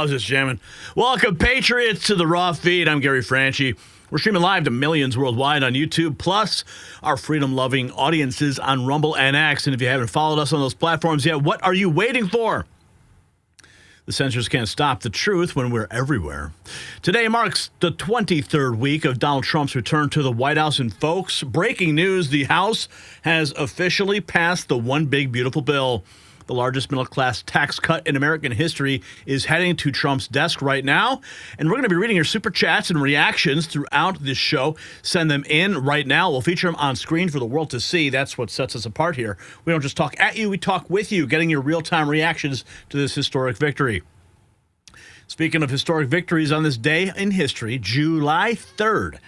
I was just jamming. Welcome, Patriots, to the Raw Feed. I'm Gary Franchi. We're streaming live to millions worldwide on YouTube, plus our freedom-loving audiences on Rumble and X. And if you haven't followed us on those platforms yet, what are you waiting for? The censors can't stop the truth when we're everywhere. Today marks the 23rd week of Donald Trump's return to the White House. And folks, breaking news, the House has officially passed the One Big Beautiful Bill. The largest middle-class tax cut in American history is heading to Trump's desk right now. And we're going to be reading your super chats and reactions throughout this show. Send them in right now. We'll feature them on screen for the world to see. That's what sets us apart here. We don't just talk at you, we talk with you, getting your real-time reactions to this historic victory. Speaking of historic victories on this day in history, July 3rd,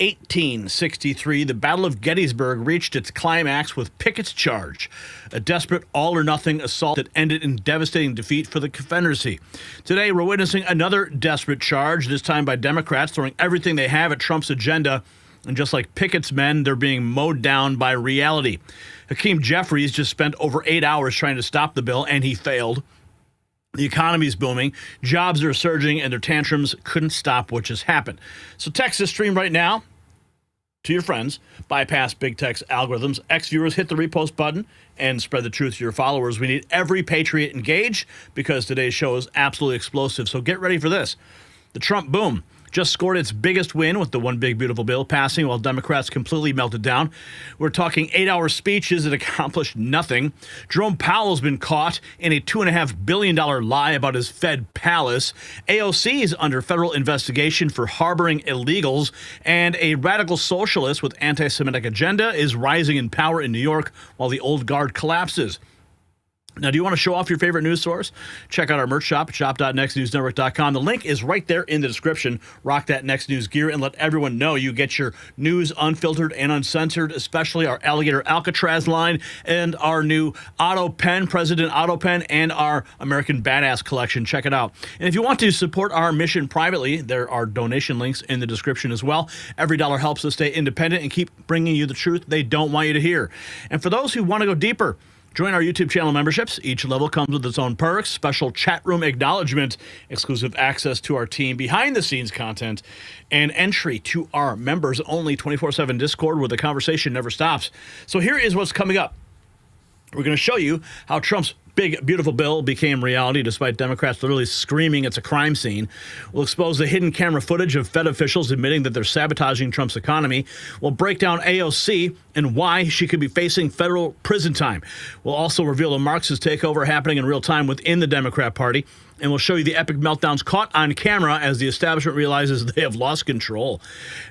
1863, the Battle of Gettysburg reached its climax with Pickett's charge, a desperate all-or-nothing assault that ended in devastating defeat for the Confederacy. Today, we're witnessing another desperate charge, this time by Democrats throwing everything they have at Trump's agenda. And just like Pickett's men, they're being mowed down by reality. Hakeem Jeffries just spent over 8 hours trying to stop the bill, and he failed. The economy's booming, jobs are surging, and their tantrums couldn't stop what just happened. So text this stream right now to your friends. Bypass big text algorithms. Ex-viewers, hit the repost button and spread the truth to your followers. We need every patriot engaged because today's show is absolutely explosive. So get ready for this. The Trump boom just scored its biggest win with the One Big Beautiful Bill passing while Democrats completely melted down. We're talking 8-hour speeches that accomplished nothing. Jerome Powell's been caught in a $2.5 billion lie about his Fed palace. AOC is under federal investigation for harboring illegals. And a radical socialist with anti-Semitic agenda is rising in power in New York while the old guard collapses. Now, do you want to show off your favorite news source? Check out our merch shop at shop.nextnewsnetwork.com. The link is right there in the description. Rock that Next News gear and let everyone know you get your news unfiltered and uncensored, especially our Alligator Alcatraz line and our new Auto Pen, President Auto Pen, and our American Badass collection. Check it out. And if you want to support our mission privately, there are donation links in the description as well. Every dollar helps us stay independent and keep bringing you the truth they don't want you to hear. And for those who want to go deeper, join our YouTube channel memberships. Each level comes with its own perks, special chat room acknowledgement, exclusive access to our team, behind-the-scenes content, and entry to our members-only 24/7 Discord where the conversation never stops. So here is what's coming up. We're going to show you how Trump's big, beautiful bill became reality despite Democrats literally screaming it's a crime scene. We'll expose the hidden camera footage of Fed officials admitting that they're sabotaging Trump's economy. We'll break down AOC and why she could be facing federal prison time. We'll also reveal a Marxist takeover happening in real time within the Democrat Party. And we'll show you the epic meltdowns caught on camera as the establishment realizes they have lost control.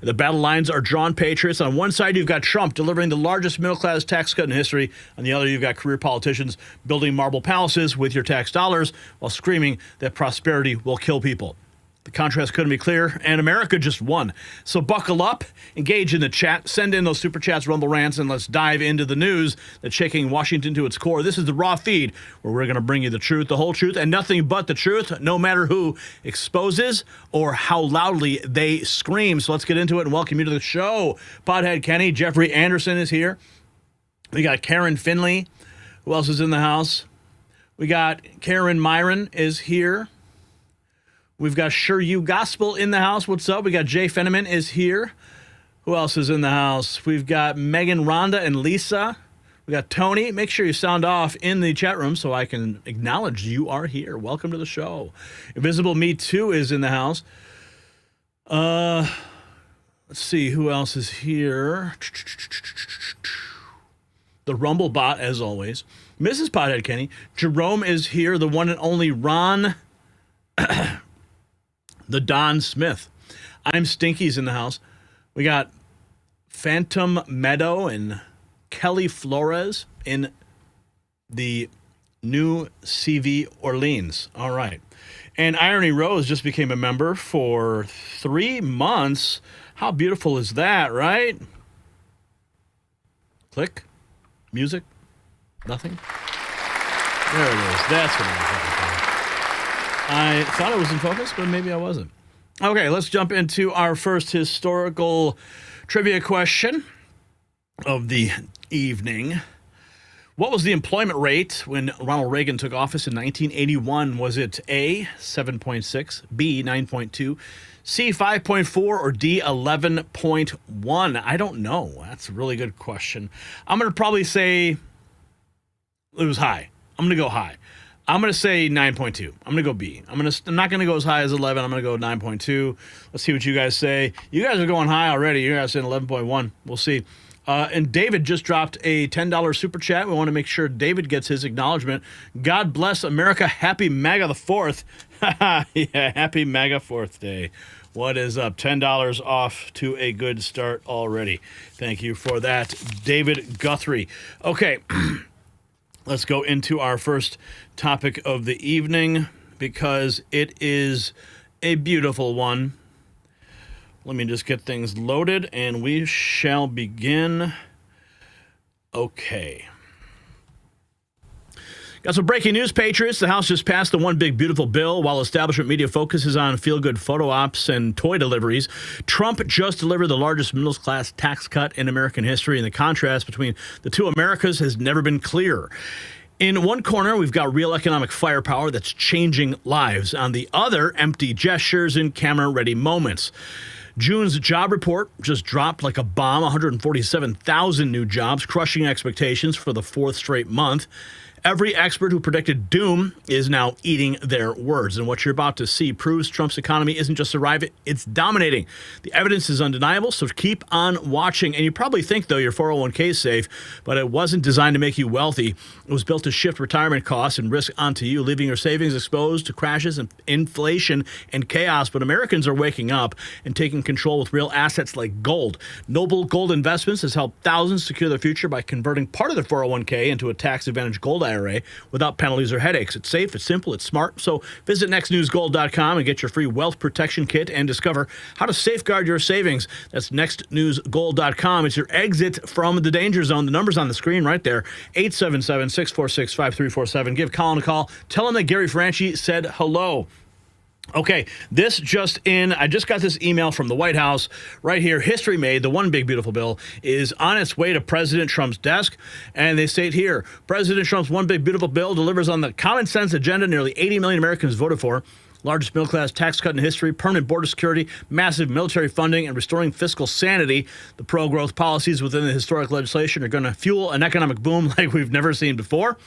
The battle lines are drawn, Patriots. On one side, you've got Trump delivering the largest middle-class tax cut in history. On the other, you've got career politicians building marble palaces with your tax dollars while screaming that prosperity will kill people. The contrast couldn't be clearer, and America just won. So buckle up, engage in the chat, send in those super chats, rumble rants, and let's dive into the news that's shaking Washington to its core. This is the Raw Feed, where we're going to bring you the truth, the whole truth, and nothing but the truth, no matter who exposes or how loudly they scream. So let's get into it and welcome you to the show. Podhead Kenny, Jeffrey Anderson is here. We got Karen Finley. Who else is in the house? We got Karen Myron is here. We've got Sure You Gospel in the house. What's up? We got Jay Fenneman is here. Who else is in the house? We've got Megan, Rhonda, and Lisa. We got Tony. Make sure you sound off in the chat room so I can acknowledge you are here. Welcome to the show. Invisible Me Too is in the house. Let's see who else is here. The Rumble bot, as always. Mrs. Pothead Kenny. Jerome is here. The one and only Ron. The Don Smith. I'm Stinky's in the house. We got Phantom Meadow and Kelly Flores in the new CV Orleans. All right. And Irony Rose just became a member for 3 months. How beautiful is that, right? Click. Music. Nothing. There it is. That's what I'm looking for. I thought it was in focus, but maybe I wasn't. Okay, let's jump into our first historical trivia question of the evening. What was the employment rate when Ronald Reagan took office in 1981? Was it A, 7.6, B, 9.2, C, 5.4, or D, 11.1? I don't know. That's a really good question. I'm going to probably say it was high. I'm going to go high. I'm going to say 9.2. I'm going to go B. I'm not going to go as high as 11. I'm going to go 9.2. Let's see what you guys say. You guys are going high already. You guys saying 11.1. We'll see. And David just dropped a $10 super chat. We want to make sure David gets his acknowledgement. God bless America. Happy MAGA the 4th. Yeah, happy MAGA 4th Day. What is up? $10 off to a good start already. Thank you for that, David Guthrie. Okay, let's go into our first topic of the evening because it is a beautiful one. Let me just get things loaded, and we shall begin. Okay. Got some breaking news, Patriots. The House just passed the One Big Beautiful Bill. While establishment media focuses on feel-good photo ops and toy deliveries, Trump just delivered the largest middle-class tax cut in American history, and the contrast between the two Americas has never been clearer. In one corner, we've got real economic firepower that's changing lives. On the other, empty gestures and camera-ready moments. June's job report just dropped like a bomb, 147,000 new jobs, crushing expectations for the fourth straight month. Every expert who predicted doom is now eating their words. And what you're about to see proves Trump's economy isn't just surviving, it's dominating. The evidence is undeniable, so keep on watching. And you probably think, though, your 401k is safe, but it wasn't designed to make you wealthy. It was built to shift retirement costs and risk onto you, leaving your savings exposed to crashes and inflation and chaos. But Americans are waking up and taking control with real assets like gold. Noble Gold Investments has helped thousands secure their future by converting part of their 401k into a tax-advantaged gold IRA without penalties or headaches. It's safe, it's simple, it's smart. So visit nextnewsgold.com and get your free wealth protection kit and discover how to safeguard your savings. That's nextnewsgold.com. It's your exit from the danger zone. The number's on the screen right there, 877-646-5347. Give Colin a call. Tell him that Gary Franchi said hello. Okay, this just in. I just got this email from the White House right here. History made. The One Big Beautiful Bill is on its way to President Trump's desk. And they state here, President Trump's One Big Beautiful Bill delivers on the common sense agenda nearly 80 million Americans voted for. Largest middle-class tax cut in history, permanent border security, massive military funding, and restoring fiscal sanity. The pro-growth policies within the historic legislation are going to fuel an economic boom like we've never seen before.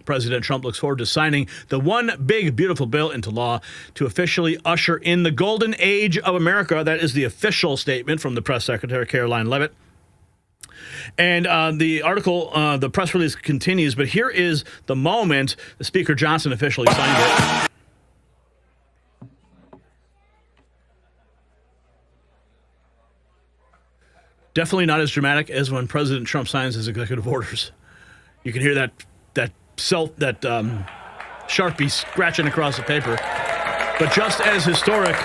President Trump looks forward to signing the One Big Beautiful Bill into law to officially usher in the golden age of America. That is the official statement from the press secretary, Caroline Leavitt. And the article, the press release continues, but here is the moment the Speaker Johnson officially signed it. Definitely not as dramatic as when President Trump signs his executive orders. You can hear that Sharpie scratching across the paper. But just as historic,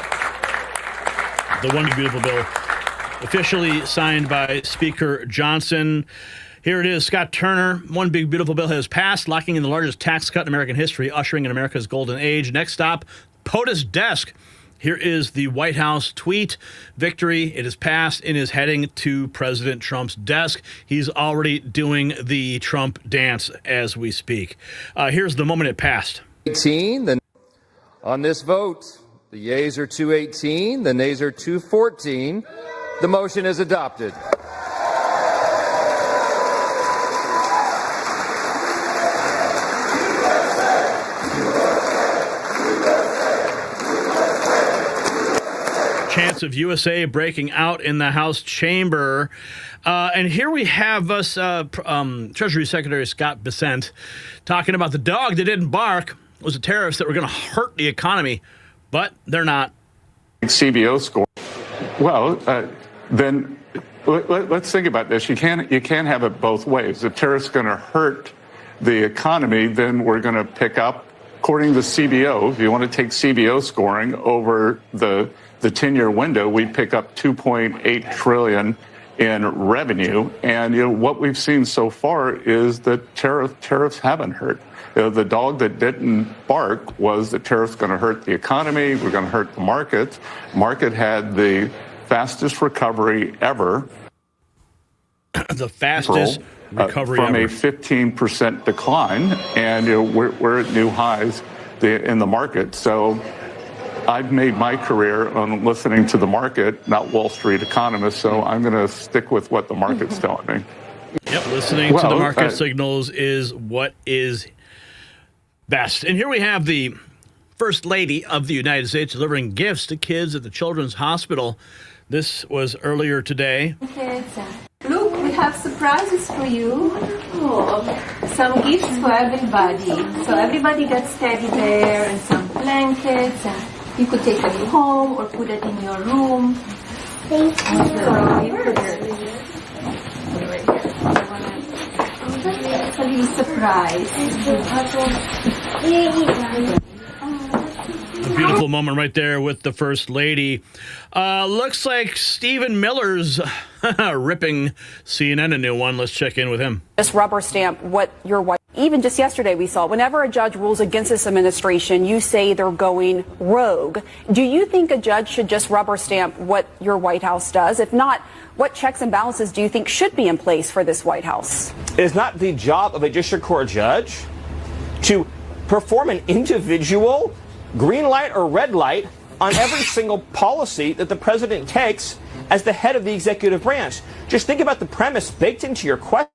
the One Big Beautiful Bill officially signed by Speaker Johnson. Here it is, Scott Turner. One Big Beautiful Bill has passed, locking in the largest tax cut in American history, ushering in America's golden age. Next stop, POTUS desk. Here is the White House tweet. Victory. It has passed and is heading to President Trump's desk. He's already doing the Trump dance as we speak. Here's the moment it passed. 18. On this vote, the yeas are 218, the nays are 214. The motion is adopted. Chance of USA breaking out in the House chamber. And here we have us, Treasury Secretary Scott Bessent, talking about the dog that didn't bark was the tariffs that were going to hurt the economy, but they're not. CBO score. Well, then let's think about this. You can't have it both ways. If tariffs going to hurt the economy, then we're going to pick up, according to CBO, if you want to take CBO scoring over the 10-year window, we pick up $2.8 trillion in revenue. And what we've seen so far is that tariffs haven't hurt. The dog that didn't bark was that tariffs going to hurt the economy. We're going to hurt the market. Market had the fastest recovery ever. the fastest recovery from ever. a 15% decline, and we're at new highs in the market. So I've made my career on listening to the market, not Wall Street economists, so I'm going to stick with what the market's telling me. Yep, listening to the market signals is what is best. And here we have the First Lady of the United States delivering gifts to kids at the Children's Hospital. This was earlier today. Kids, look, we have surprises for you. Some gifts for everybody. So everybody gets teddy bear and some blankets. You could take it home or put it in your room. Thank you. It's a little surprise. A beautiful moment right there with the First Lady. Looks like Stephen Miller's ripping CNN a new one. Let's check in with him. Just rubber stamp what your wife. Even just yesterday we saw, whenever a judge rules against this administration, you say they're going rogue. Do you think a judge should just rubber stamp what your White House does? If not, what checks and balances do you think should be in place for this White House? It is not the job of a district court judge to perform an individual green light or red light on every single policy that the president takes as the head of the executive branch. Just think about the premise baked into your question.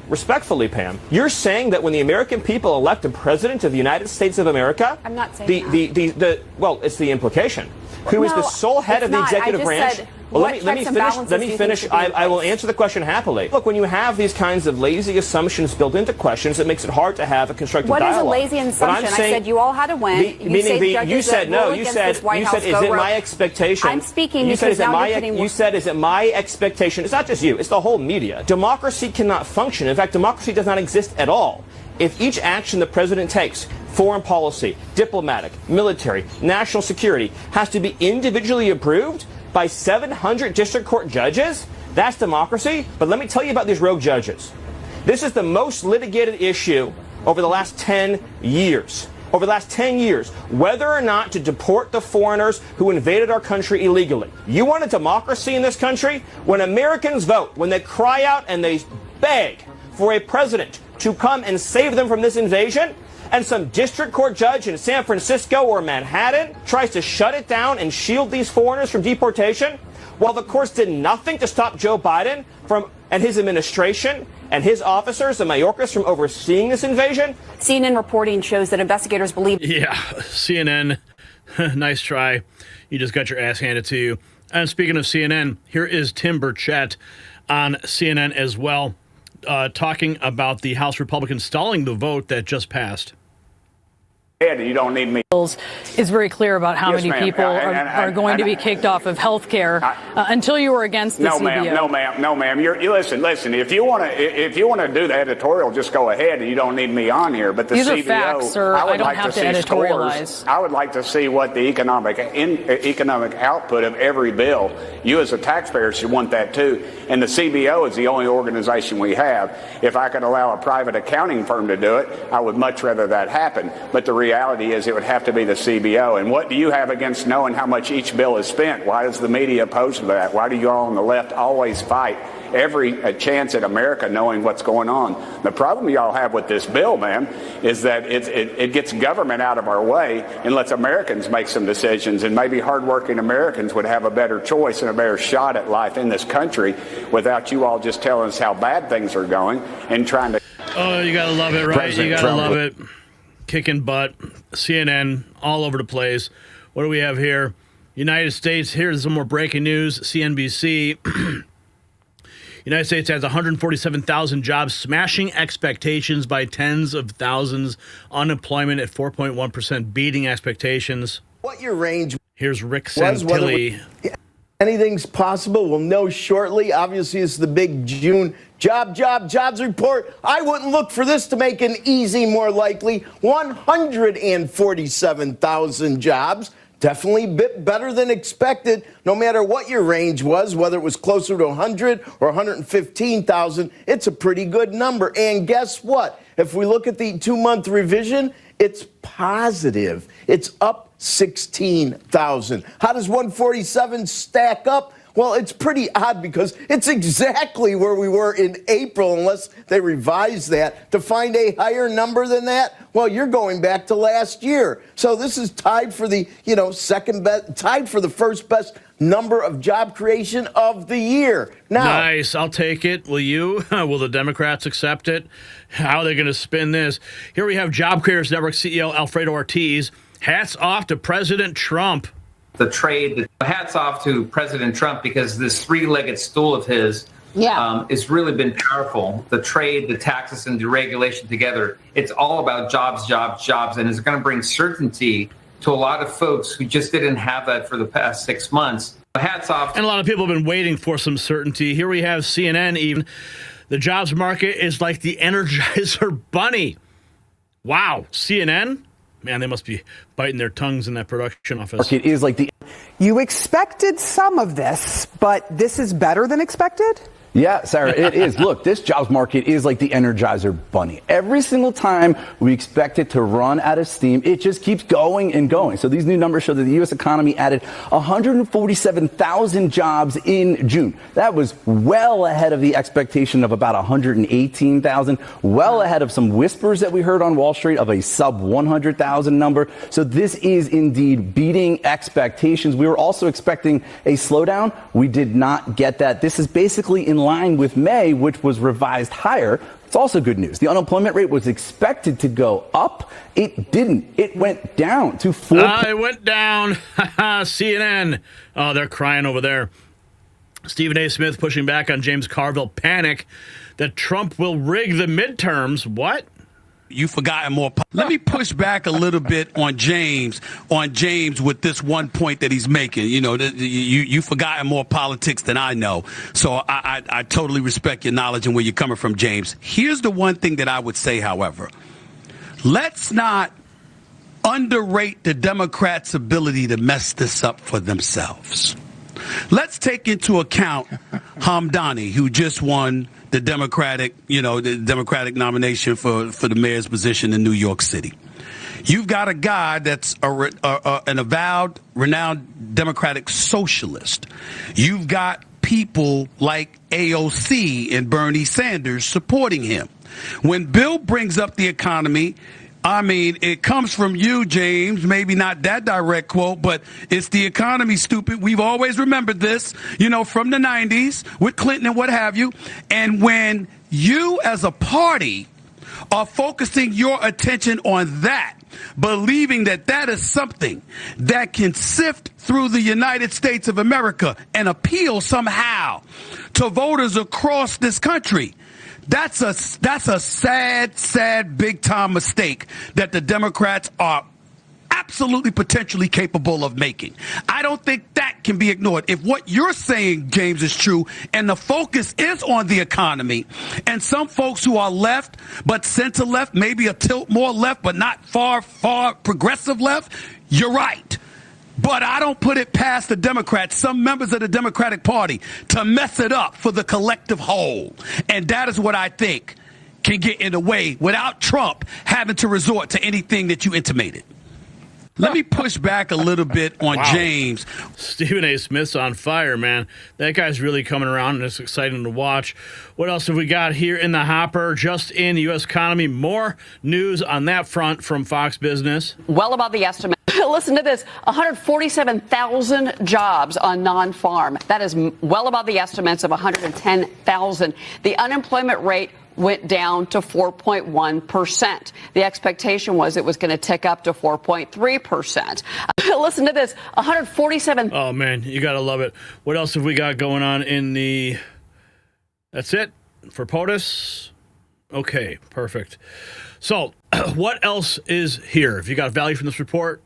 Respectfully, Pam, you're saying that when the American people elect a president of the United States of America, I'm not saying well, it's the implication, who is the sole head of the executive branch. Well, let me finish. I will answer the question happily. Look, when you have these kinds of lazy assumptions built into questions, it makes it hard to have a constructive dialogue. What is a lazy assumption? I said you all had a win. You said no. You said, is it my expectation? I'm speaking. You said, is it my expectation? It's not just you. It's the whole media. Democracy cannot function. In fact, democracy does not exist at all if each action the president takes, foreign policy, diplomatic, military, national security, has to be individually approved by 700 district court judges. That's democracy. But let me tell you about these rogue judges. This is the most litigated issue over the last 10 years. Over the last 10 years, whether or not to deport the foreigners who invaded our country illegally. You want a democracy in this country? When Americans vote, when they cry out and they beg for a president to come and save them from this invasion, and some district court judge in San Francisco or Manhattan tries to shut it down and shield these foreigners from deportation, while the courts did nothing to stop Joe Biden and his administration and his officers, the Mayorkas, from overseeing this invasion. CNN reporting shows that investigators believe. Yeah, CNN, nice try. You just got your ass handed to you. And speaking of CNN, here is Tim Burchett on CNN as well, talking about the House Republicans stalling the vote that just passed. You don't need me. Is very clear about how many people are going to be kicked off of health care until you were against the CBO. No, ma'am. You listen. If you want to do the editorial, just go ahead. You don't need me on here. But the These CBO, are facts, sir. I don't have to editorialize. Scores. I would like to see what the economic output of every bill. You as a taxpayer should want that too. And the CBO is the only organization we have. If I could allow a private accounting firm to do it, I would much rather that happen. But the reality is it would have to be the CBO. And what do you have against knowing how much each bill is spent? Why does the media oppose to that? Why do you all on the left always fight every chance at America knowing what's going on? The problem y'all have with this bill, ma'am, is that it gets government out of our way and lets Americans make some decisions, and maybe hardworking Americans would have a better choice and a better shot at life in this country without you all just telling us how bad things are going and trying to... Oh, you gotta love it, right? You gotta love it. Kicking butt, CNN, all over the place. What do we have here? United States, here's some more breaking news. CNBC. United States has 147,000 jobs, smashing expectations by tens of thousands. Unemployment at 4.1%, beating expectations. What your range? Here's Rick Santilli. Anything's possible. We'll know shortly. Obviously, it's the big June jobs report. I wouldn't look for this to make an easy more likely. 147,000 jobs. Definitely a bit better than expected, no matter what your range was, whether it was closer to 100 or 115,000. It's a pretty good number. And guess what? If we look at the 2-month revision, it's positive. It's up 16,000. How does 147 stack up? Well, it's pretty odd because it's exactly where we were in April, unless they revise that. To find a higher number than that, well, you're going back to last year. So this is tied for the, second best, tied for the first best number of job creation of the year. Now, nice. I'll take it. Will you? Will the Democrats accept it? How are they going to spin this? Here we have Job Creators Network CEO Alfredo Ortiz. Hats off to President Trump. The trade, hats off to President Trump, because this three-legged stool of his has really been powerful. The trade, the taxes, and deregulation together, it's all about jobs, jobs, jobs, and it's going to bring certainty to a lot of folks who just didn't have that for the past 6 months. Hats off. And a lot of people have been waiting for some certainty. Here we have CNN even. The jobs market is like the Energizer Bunny. Wow. CNN? Man, they must be biting their tongues in that production office. It is like the... You expected some of this, but this is better than expected? Yeah, Sarah, it is. Look, this jobs market is like the Energizer Bunny. Every single time we expect it to run out of steam, it just keeps going and going. So these new numbers show that the U.S. economy added 147,000 jobs in June. That was well ahead of the expectation of about 118,000, well ahead of some whispers that we heard on Wall Street of a sub 100,000 number. So this is indeed beating expectations. We were also expecting a slowdown. We did not get that. This is basically in line with May, which was revised higher. It's also good news. The unemployment rate was expected to go up. It didn't. It went down to 4. It went down. CNN. Oh, they're crying over there. Stephen A. Smith pushing back on James Carville panic that Trump will rig the midterms. What? You've forgotten more. Let me push back a little bit on James with this one point that he's making. You've forgotten more politics than I know. So I totally respect your knowledge and where you're coming from, James. Here's the one thing that I would say, however. Let's not underrate the Democrats' ability to mess this up for themselves. Let's take into account Hamdani, who just won the Democratic nomination for the mayor's position in New York City. You've got a guy that's an avowed, renowned Democratic socialist. You've got people like AOC and Bernie Sanders supporting him. When Bill brings up the economy, I mean, it comes from you, James, maybe not that direct quote, but it's the economy, stupid. We've always remembered this, from the 90s with Clinton and what have you. And when you as a party are focusing your attention on that, believing that that is something that can sift through the United States of America and appeal somehow to voters across this country, that's a sad, big-time mistake that the Democrats are absolutely potentially capable of making. I don't think that can be ignored. If what you're saying, James, is true, and the focus is on the economy, and some folks who are left, but center-left, maybe a tilt more left, but not far progressive left, you're right. But I don't put it past the Democrats, some members of the Democratic Party, to mess it up for the collective whole. And that is what I think can get in the way without Trump having to resort to anything that you intimated. Let me push back a little bit on James. Stephen A. Smith's on fire, man. That guy's really coming around, and it's exciting to watch. What else have we got here in the hopper? Just in the U.S. economy, more news on that front from Fox Business. Well above the estimate. Listen to this, 147,000 jobs on non-farm. That is well above the estimates of 110,000. The unemployment rate went down to 4.1%. The expectation was it was going to tick up to 4.3%. Listen to this, 147. Oh, man, you got to love it. What else have we got going on in the... That's it for POTUS? Okay, perfect. So what else is here? If you got value from this report,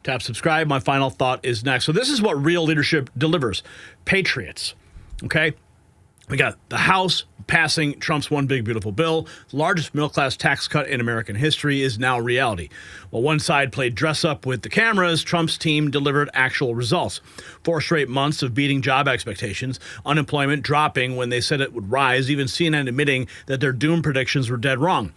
tap subscribe. My final thought is next. So this is what real leadership delivers. Patriots, okay? We got the House passing Trump's one big, beautiful bill. The largest middle-class tax cut in American history is now reality. While one side played dress-up with the cameras, Trump's team delivered actual results. 4 straight months of beating job expectations, unemployment dropping when they said it would rise, even CNN admitting that their doom predictions were dead wrong.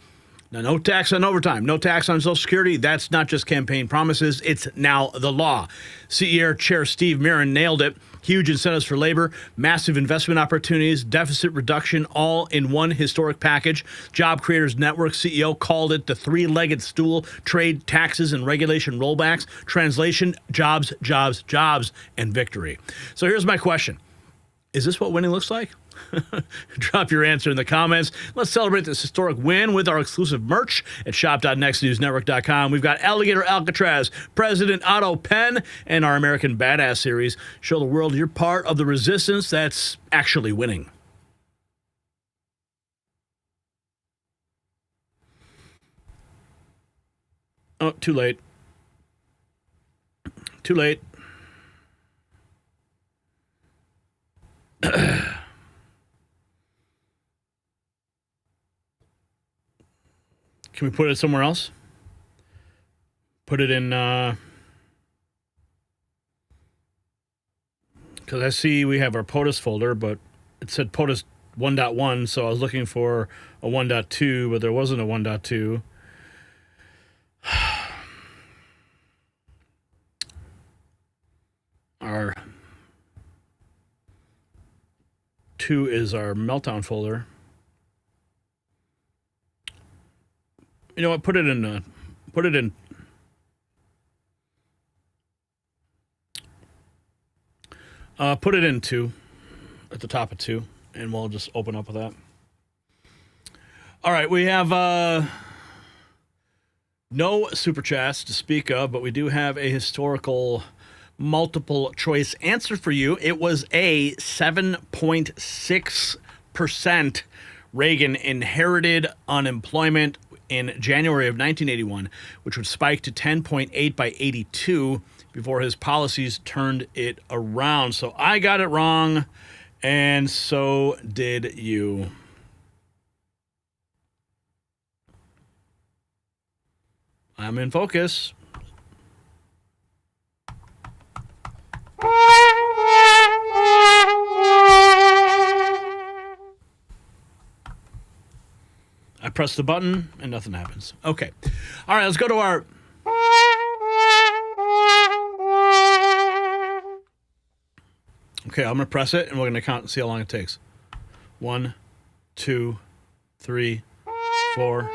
Now, no tax on overtime, no tax on Social Security. That's not just campaign promises. It's now the law. CER Chair Steve Mirren nailed it. Huge incentives for labor, massive investment opportunities, deficit reduction, all in one historic package. Job Creators Network CEO called it the three-legged stool: trade, taxes, and regulation rollbacks. Translation: jobs, jobs, jobs, and victory. So here's my question. Is this what winning looks like? Drop your answer in the comments. Let's celebrate this historic win with our exclusive merch at shop.nextnewsnetwork.com. We've got Alligator Alcatraz, President Otto Penn, and our American Badass series. Show the world you're part of the resistance that's actually winning. Oh, too late. Too late. Can we put it somewhere else? Put it in, because I see we have our POTUS folder, but it said POTUS 1.1, so I was looking for a 1.2, but there wasn't a 1.2. Our 2 is our Meltdown folder. You know what? Put it in. Put it in Put it in 2, at the top of 2, and we'll just open up with that. All right, we have no super chats to speak of, but we do have a historical multiple choice answer for you. It was a 7.6% Reagan inherited unemployment in January of 1981, which would spike to 10.8 by 82 before his policies turned it around. So I got it wrong, and so did you. I'm in focus. I press the button and nothing happens. Okay. All right, let's go to our... Okay, I'm going to press it and we're going to count and see how long it takes. 1, 2, 3, 4.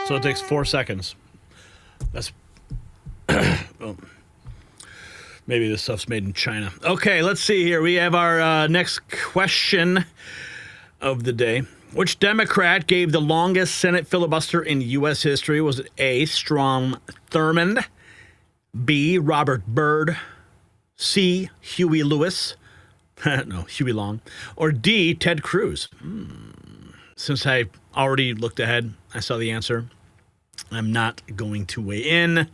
So it takes 4 seconds. That's... oh. Maybe this stuff's made in China. Okay, let's see here. We have our next question of the day. Which Democrat gave the longest Senate filibuster in U.S. history? Was it A, Strom Thurmond, B, Robert Byrd, C, Huey Lewis, no, Huey Long, or D, Ted Cruz? Since I already looked ahead, I saw the answer. I'm not going to weigh in.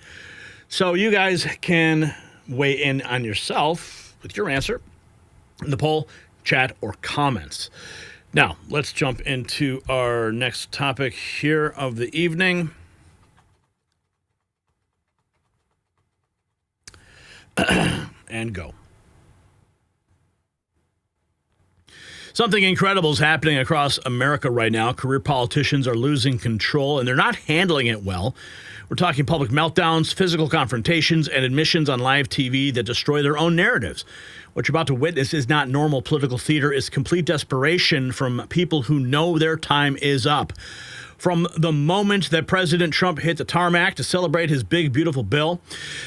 So you guys can weigh in on yourself with your answer in the poll, chat, or comments. Now, let's jump into our next topic here of the evening. And go. Something incredible is happening across America right now. Career politicians are losing control, and they're not handling it well. We're talking public meltdowns, physical confrontations, and admissions on live TV that destroy their own narratives. What you're about to witness is not normal political theater. It's complete desperation from people who know their time is up. From the moment that President Trump hit the tarmac to celebrate his big, beautiful bill,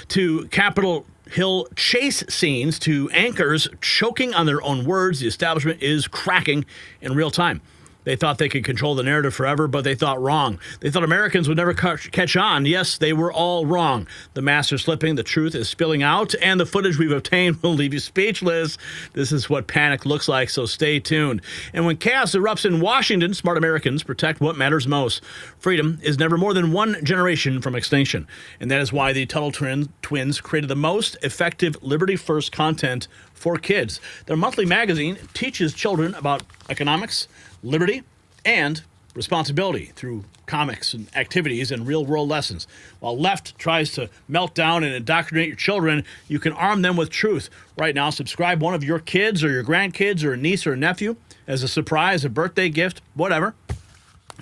to Capitol Hill chase scenes, to anchors choking on their own words, the establishment is cracking in real time. They thought they could control the narrative forever, but they thought wrong. They thought Americans would never catch on. Yes, they were all wrong. The masks are slipping, the truth is spilling out, and the footage we've obtained will leave you speechless. This is what panic looks like, so stay tuned. And when chaos erupts in Washington, smart Americans protect what matters most. Freedom is never more than one generation from extinction. And that is why the Tuttle twins created the most effective Liberty First content for kids. Their monthly magazine teaches children about economics, liberty, and responsibility through comics and activities and real-world lessons. While left tries to melt down and indoctrinate your children, you can arm them with truth. Right now, subscribe one of your kids or your grandkids or a niece or a nephew as a surprise, a birthday gift, whatever.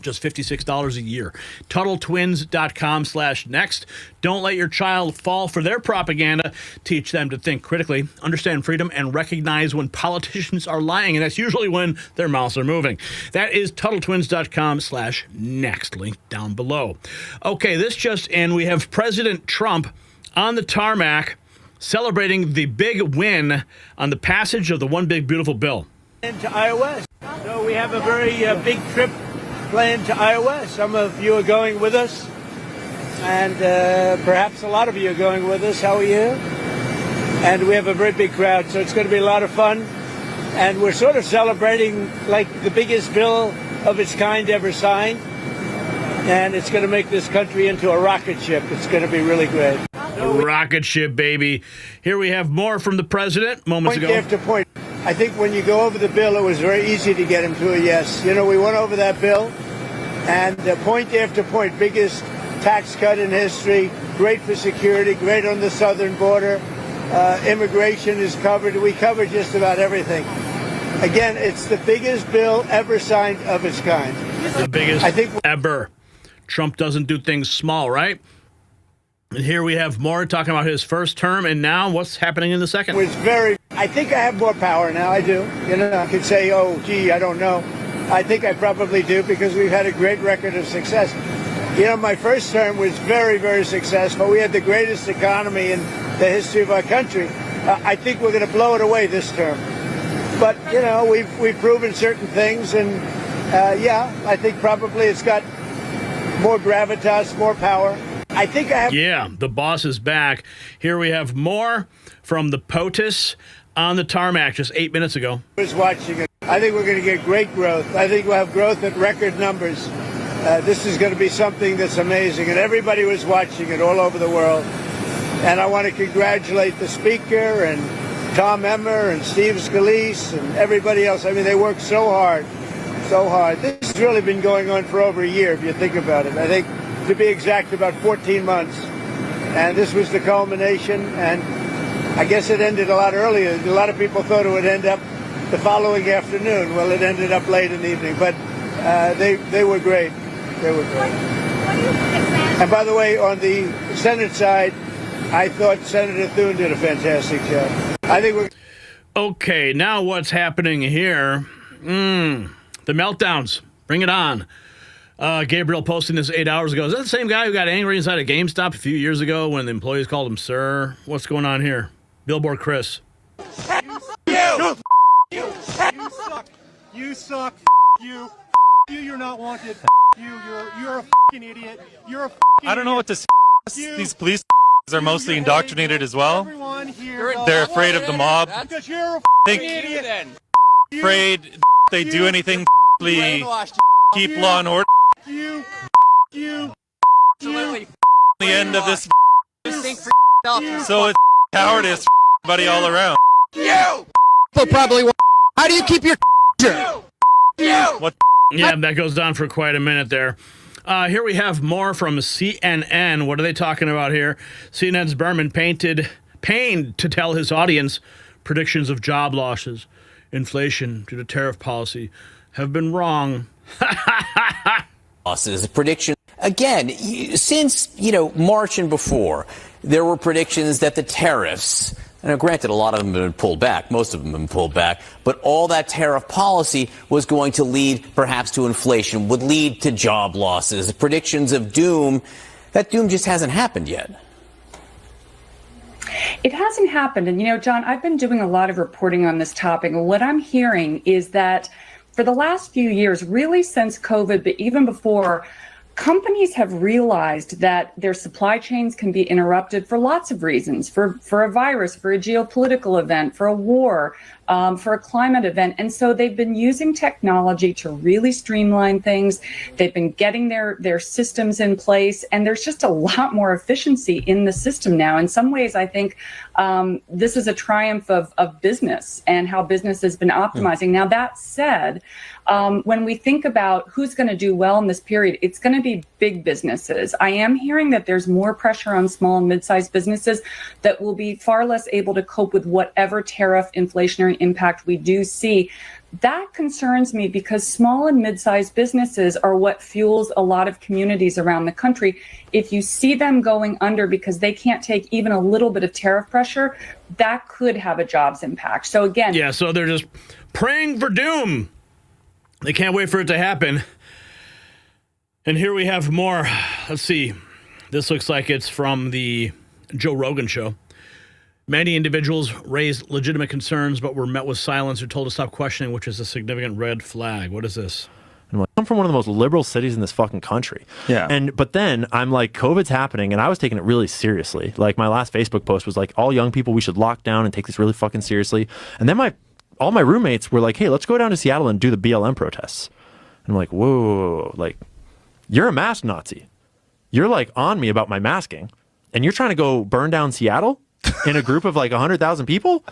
Just $56 a year. TuttleTwins.com/next. Don't let your child fall for their propaganda. Teach them to think critically, understand freedom, and recognize when politicians are lying. And that's usually when their mouths are moving. That is TuttleTwins.com/next. Link down below. Okay, this just in. We have President Trump on the tarmac celebrating the big win on the passage of the One Big Beautiful Bill. To iOS. So we have a very big trip planned to Iowa. Some of you are going with us, and perhaps a lot of you are going with us. How are you? And we have a very big crowd, so it's going to be a lot of fun. And we're sort of celebrating like the biggest bill of its kind ever signed. And it's going to make this country into a rocket ship. It's going to be really great. A rocket ship, baby. Here we have more from the president moments ago. Point after point. I think when you go over the bill, it was very easy to get him to a yes. You know, we went over that bill, and point after point, biggest tax cut in history, great for security, great on the southern border, immigration is covered. We covered just about everything. Again, it's the biggest bill ever signed of its kind. The biggest ever. Trump doesn't do things small, right? And here we have more talking about his first term, and now what's happening in the second. I think I have more power now. I do. You know, I could say, oh, gee, I don't know. I think I probably do because we've had a great record of success. You know, my first term was very, very successful. We had the greatest economy in the history of our country. I think we're going to blow it away this term. But, you know, we've proven certain things, and, yeah, I think probably it's got more gravitas, more power. I think I have... Yeah, the boss is back. Here we have more from the POTUS on the tarmac just 8 minutes ago. I was watching it. I think we're going to get great growth. I think we'll have growth at record numbers. This is going to be something that's amazing, and everybody was watching it all over the world. And I want to congratulate the speaker and Tom Emmer and Steve Scalise and everybody else. I mean, they worked so hard, so hard. This has really been going on for over a year, if you think about it. I think, to be exact, about 14 months. And this was the culmination, and I guess it ended a lot earlier. A lot of people thought it would end up the following afternoon. Well, it ended up late in the evening, but they were great. They were great. And by the way, on the Senate side, I thought Senator Thune did a fantastic job. I think we're... Okay, now what's happening here? The meltdowns. Bring it on. Gabriel posting this 8 hours ago. Is that the same guy who got angry inside a GameStop a few years ago when the employees called him sir? What's going on here? Billboard Chris. You suck. You suck. You. You're not wanted. You're a fucking idiot. You're a fucking I don't know what to say. These police are mostly indoctrinated as well. They're afraid of the mob. Because you're a fucking idiot. Afraid they do anything keep law and order. You. The end of this. So it's cowardice, buddy, all around. You. But probably. How do you keep your job? What? Yeah, that goes on for quite a minute there. Here we have more from CNN. What are they talking about here? CNN's Berman pained to tell his audience predictions of job losses, inflation due to tariff policy have been wrong. Losses, prediction. Again, since, March and before, there were predictions that the tariffs, and granted, a lot of them have been pulled back, most of them have been pulled back, but all that tariff policy was going to lead perhaps to inflation, would lead to job losses. The predictions of doom, that doom just hasn't happened yet. It hasn't happened. And, John, I've been doing a lot of reporting on this topic. And what I'm hearing is that for the last few years, really since COVID, but even before, companies have realized that their supply chains can be interrupted for lots of reasons, for a virus, for a geopolitical event, for a war, for a climate event. And so they've been using technology to really streamline things. They've been getting their systems in place, and there's just a lot more efficiency in the system now. In some ways, I think this is a triumph of business and how business has been optimizing. Now, that said, when we think about who's going to do well in this period, it's going to be big businesses. I am hearing that there's more pressure on small and mid-sized businesses that will be far less able to cope with whatever tariff inflationary impact we do see. that concerns me because small and mid-sized businesses are what fuels a lot of communities around the country. If you see them going under because they can't take even a little bit of tariff pressure, that could have a jobs impact. So again, yeah, so they're just praying for doom. They can't wait for it to happen. And here we have more. Let's see. This looks like it's from the Joe Rogan show. Many individuals raised legitimate concerns but were met with silence or told to stop questioning, which is a significant red flag. What is this? I'm from one of the most liberal cities in this fucking country. Yeah. But then I'm like, COVID's happening, and I was taking it really seriously. Like, my last Facebook post was like, all young people, we should lock down and take this really fucking seriously. And then all my roommates were like, hey, let's go down to Seattle and do the BLM protests. And I'm like, whoa, like, you're a mask Nazi. You're like on me about my masking, and you're trying to go burn down Seattle in a group of like 100,000 people?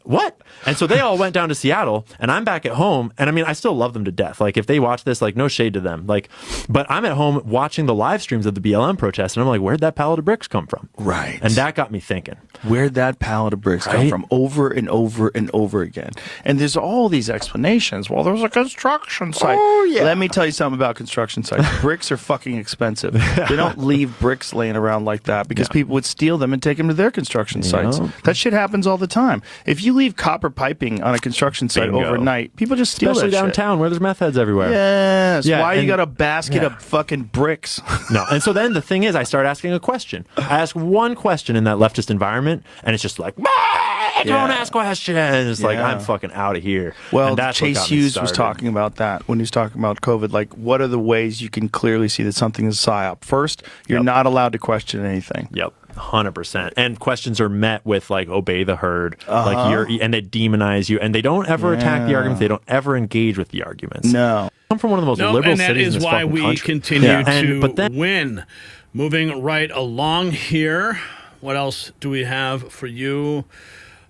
What? And so they all went down to Seattle, and I'm back at home. And I mean, I still love them to death. Like, if they watch this, like, no shade to them. Like, but I'm at home watching the live streams of the BLM protests, and I'm like, where'd that pallet of bricks come from? Right. And that got me thinking. Where'd that pallet of bricks come from? Over and over and over again. And there's all these explanations. Well, there was a construction site. Oh, yeah. Let me tell you something about construction sites. Bricks are fucking expensive. They don't leave bricks laying around like that because people would steal them and take them to their construction sites. That shit happens all the time. If you leave copper piping on a construction site overnight, people just steal Especially that downtown shit. where there's meth heads everywhere. Yes. Yeah, why you got a basket of fucking bricks? No. And so then the thing is, I start asking a question. I ask one question in that leftist environment, and it's just like, don't ask questions. It's like, I'm fucking out of here. Well, and that's Chase Hughes was talking about that when he was talking about COVID. Like, what are the ways you can clearly see that something is a psyop? First, you're not allowed to question anything. Yep. 100%. And questions are met with like, obey the herd, like and they demonize you, and they don't ever attack the arguments. They don't ever engage with the arguments. No. I'm from one of the most liberal cities in this fucking country. And that is why we continue to win. Moving right along here. What else do we have for you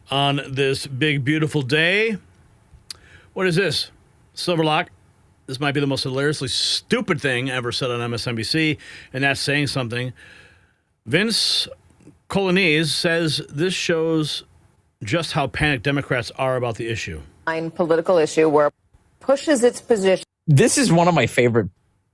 on this big, beautiful day? What is this? Silverlock. This might be the most hilariously stupid thing ever said on MSNBC, and that's saying something. Vince Colonese says this shows just how panicked Democrats are about the issue. Political issue where it pushes its position. This is one of my favorite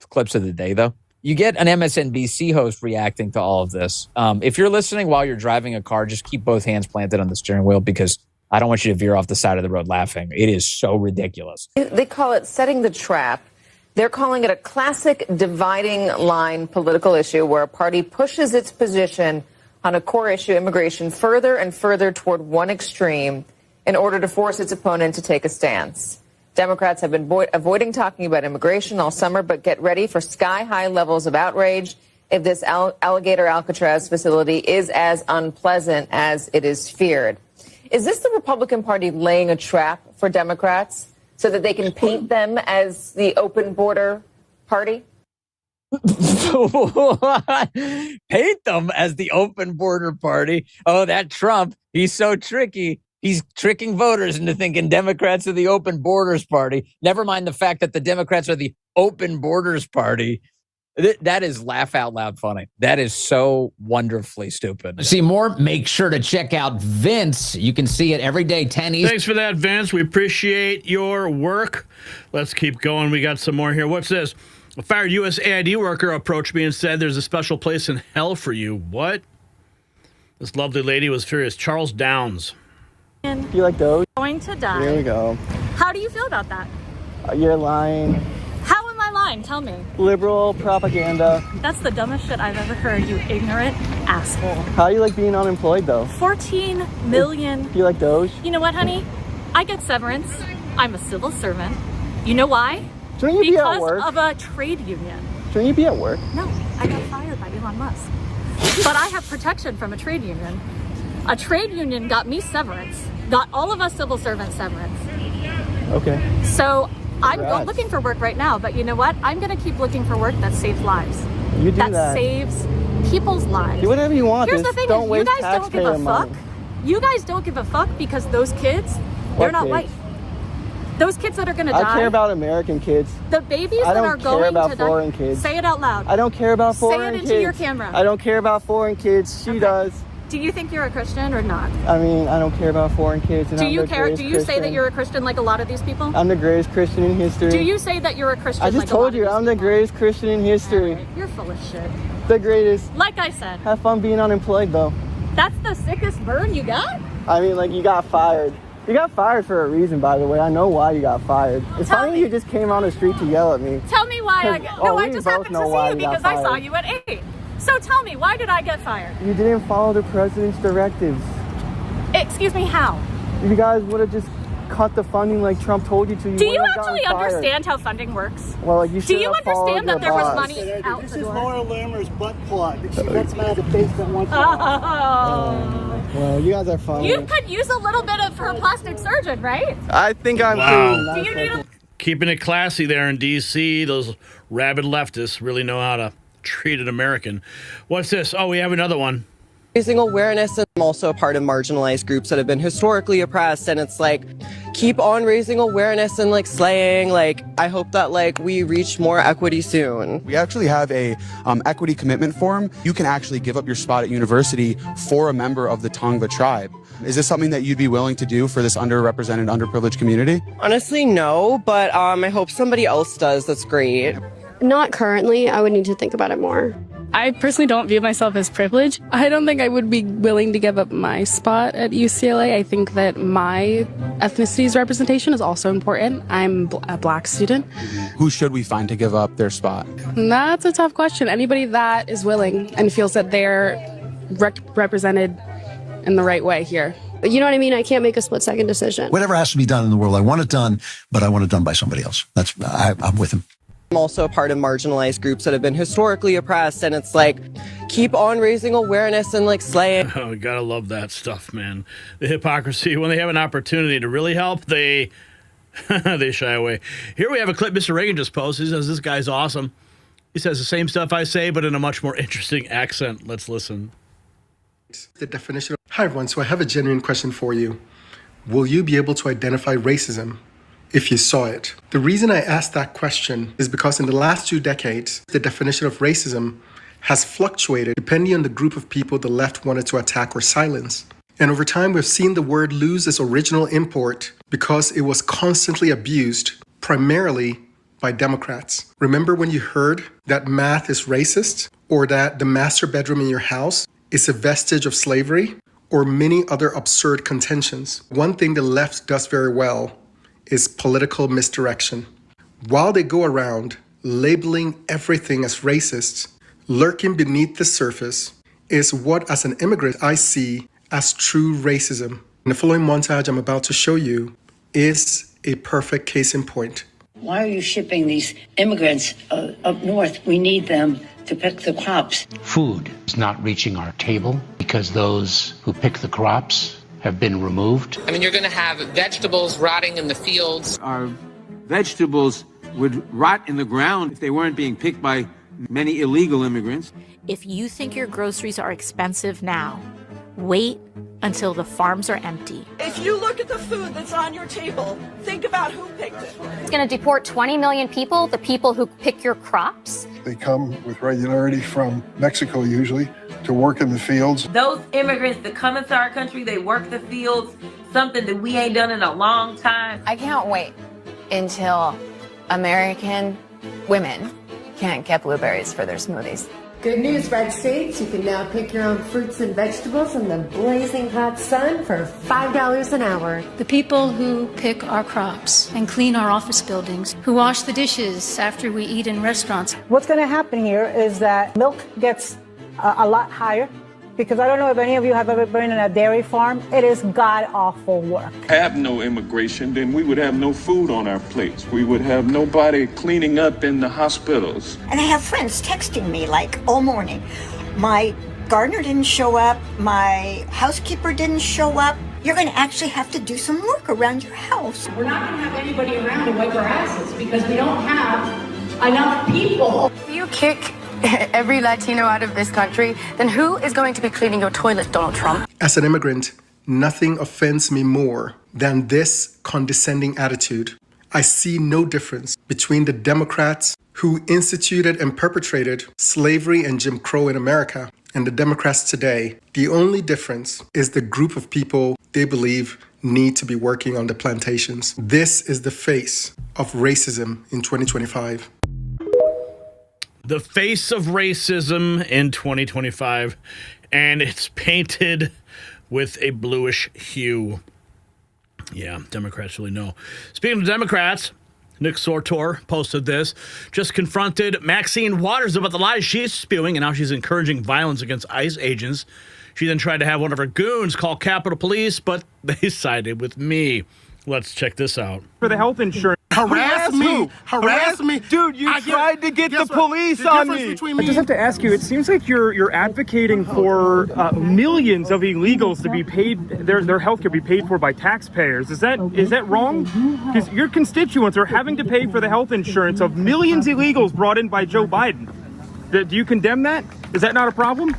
clips of the day, though. You get an MSNBC host reacting to all of this. If you're listening while you're driving a car, just keep both hands planted on the steering wheel because I don't want you to veer off the side of the road laughing. It is so ridiculous. They call it setting the trap. They're calling it a classic dividing line political issue where a party pushes its position on a core issue, immigration, further and further toward one extreme in order to force its opponent to take a stance. Democrats have been avoiding talking about immigration all summer, but get ready for sky-high levels of outrage if this alligator Alcatraz facility is as unpleasant as it is feared. Is this the Republican Party laying a trap for Democrats so that they can paint them as the open border party? Paint them as the open border party. Oh, that Trump, he's so tricky. He's tricking voters into thinking Democrats are the open borders party. Never mind the fact that the Democrats are the open borders party. That is laugh out loud funny. That is so wonderfully stupid. See more? Make sure to check out Vince. You can see it every day, 10 East. Thanks for that, Vince. We appreciate your work. Let's keep going. We got some more here. What's this? A fired USAID worker approached me and said there's a special place in hell for you. What? This lovely lady was furious. Charles Downs. You like those? Going to die. Here we go. How do you feel about that? You're lying. How am I lying? Tell me. Liberal propaganda. That's the dumbest shit I've ever heard, you ignorant asshole. How do you like being unemployed, though? 14 million. Do you like those? You know what, honey? I get severance. I'm a civil servant. You know why? Shouldn't you be at work? Because of a trade union. Shouldn't you be at work? No, I got fired by Elon Musk. But I have protection from a trade union. A trade union got me severance, got all of us civil servants severance. Okay. So I'm Congrats. looking for work right now, but you know what? I'm going to keep looking for work that saves lives. You do that. That saves people's lives. Do whatever you want. Here's Just the thing, don't is waste you guys don't give a taxpayer fuck. money. You guys don't give a fuck because those kids, they're What not kids? white. Those kids that are going to die. I care about American kids. The babies I that don't are care going about to die. foreign kids. Say it out loud. I don't care about foreign kids. Say it into your camera. I don't care about foreign kids. She does. Do you think you're a Christian or not? I mean, I don't care about foreign kids. And Do I'm you the care? greatest Do you say that Christian. you're a Christian like a lot of these people? I'm the greatest Christian in history. Do you say that you're a Christian? I just like a lot told you, of these I'm the greatest Christian in history. Right. You're full of shit. The greatest. Like I said. Have fun being unemployed, though. That's the sickest burn you got? I mean, like, you got fired. You got fired for a reason, by the way. I know why you got fired. It's funny you just came on the street to yell at me. Tell me why I got... No, I just happened to see you because I saw fired. you at 8. So tell me, why did I get fired? You didn't follow the president's directives. Excuse me, how? You guys would have just cut the funding like Trump told you to. Do you actually understand how funding works? Well, like you Do you have followed understand that your there was boss. money out This the is door? Laura Lerner's butt plug. She gets mad at the basement once in a while. Well, you guys are funny. You could use a little bit of her plastic surgeon, right? I think I'm Wow. Do you need a... Keeping it classy there in D.C. Those rabid leftists really know how to treat an American. What's this? Oh, we have another one. Raising awareness, and I'm also a part of marginalized groups that have been historically oppressed, and it's like keep on raising awareness and like slaying. Like I hope that like we reach more equity soon. We actually have a equity commitment form. You can actually give up your spot at university for a member of the Tongva tribe. Is this something that you'd be willing to do for this underrepresented, underprivileged community? Honestly, no, but I hope somebody else does. That's great. Not currently. I would need to think about it more. I personally don't view myself as privileged. I don't think I would be willing to give up my spot at UCLA. I think that my ethnicity's representation is also important. I'm a black student. Who should we find to give up their spot? And that's a tough question. Anybody that is willing and feels that they're represented in the right way here. You know what I mean? I can't make a split-second decision. Whatever has to be done in the world, I want it done, but I want it done by somebody else. I'm with him. I'm also a part of marginalized groups that have been historically oppressed, and it's like keep on raising awareness and like slaying. Oh, gotta love that stuff, man. The hypocrisy. When they have an opportunity to really help, they they shy away. Here we have a clip Mr. Reagan just posted. He says, this guy's awesome. He says the same stuff I say, but in a much more interesting accent. Let's listen. The definition of... Hi, everyone. So I have a genuine question for you. Will you be able to identify racism if you saw it? The reason I asked that question is because in the last 2 decades, the definition of racism has fluctuated depending on the group of people the left wanted to attack or silence. And over time, we've seen the word lose its original import because it was constantly abused, primarily by Democrats. Remember when you heard that math is racist, or that the master bedroom in your house is a vestige of slavery, or many other absurd contentions? One thing the left does very well is political misdirection. While they go around labeling everything as racist, lurking beneath the surface is what, as an immigrant, I see as true racism. And the following montage I'm about to show you is a perfect case in point. Why are you shipping these immigrants up north? We need them to pick the crops. Food is not reaching our table because those who pick the crops have been removed. I mean, you're going to have vegetables rotting in the fields. Our vegetables would rot in the ground if they weren't being picked by many illegal immigrants. If you think your groceries are expensive now, wait until the farms are empty. If you look at the food that's on your table, think about who picked it. It's going to deport 20 million people, the people who pick your crops. They come with regularity from Mexico usually to work in the fields. Those immigrants that come into our country, they work the fields, something that we ain't done in a long time. I can't wait until American women can't get blueberries for their smoothies. Good news, Red States. You can now pick your own fruits and vegetables in the blazing hot sun for $5 an hour. The people who pick our crops and clean our office buildings, who wash the dishes after we eat in restaurants. What's going to happen here is that milk gets a lot higher, because I don't know if any of you have ever been in a dairy farm. It is god-awful work. Have no immigration, then we would have no food on our plates. We would have nobody cleaning up in the hospitals. And I have friends texting me like all morning. My gardener didn't show up. My housekeeper didn't show up. You're going to actually have to do some work around your house. We're not going to have anybody around to wipe our asses because we don't have enough people. If you kick every Latino out of this country, then who is going to be cleaning your toilet, Donald Trump? As an immigrant, nothing offends me more than this condescending attitude. I see no difference between the Democrats who instituted and perpetrated slavery and Jim Crow in America and the Democrats today, the only difference is the group of people they believe need to be working on the plantations. This is the face of racism in 2025. The face of racism in 2025, and it's painted with a bluish hue. Yeah, Democrats really know. Speaking of Democrats, Nick Sortor posted this, just confronted Maxine Waters about the lies she's spewing and how she's encouraging violence against ICE agents. She then tried to have one of her goons call Capitol Police, but they sided with me. Let's check this out. For the health insurance. Harass me. Dude, you tried to get the police on me. I just have to ask you, it seems like you're advocating for millions of illegals to be paid, their health care be paid for by taxpayers. Is that wrong? Because your constituents are having to pay for the health insurance of millions of illegals brought in by Joe Biden. Do you condemn that? Is that not a problem?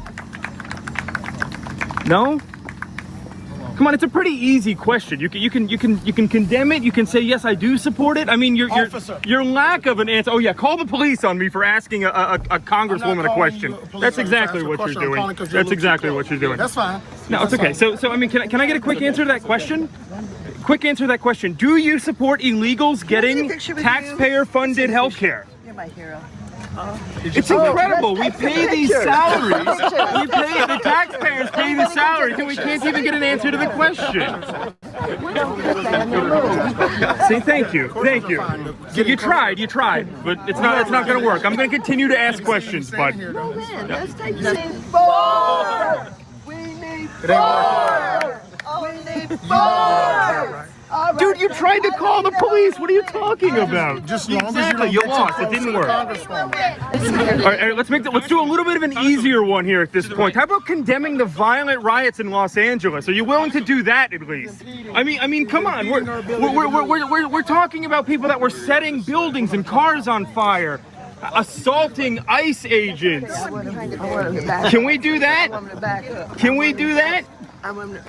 No? Come on, it's a pretty easy question. You can condemn it. You can say yes, I do support it. I mean, your lack of an answer. Oh yeah, call the police on me for asking a congresswoman a question. That's exactly what you're doing. That's exactly what you're doing. That's fine. No, it's okay. So I mean, can I get a quick answer to that question? Quick answer to that question. Do you support illegals getting taxpayer-funded health care? You're my hero. It's incredible. We pay these salaries. The taxpayers pay the salaries, and we can't even get an answer to the question. See, thank you. You tried, but it's not going to work. I'm going to continue to ask questions, but. Let's take forward. We need forward. We need forward. Dude, you tried to call the police. What are you talking about? Just exactly. You lost. It didn't work. All right, let's do a little bit of an easier one here at this point. How about condemning the violent riots in Los Angeles? Are you willing to do that at least? I mean, come on. We're talking about people that were setting buildings and cars on fire, assaulting ICE agents. Can we do that? Can we do that? Don't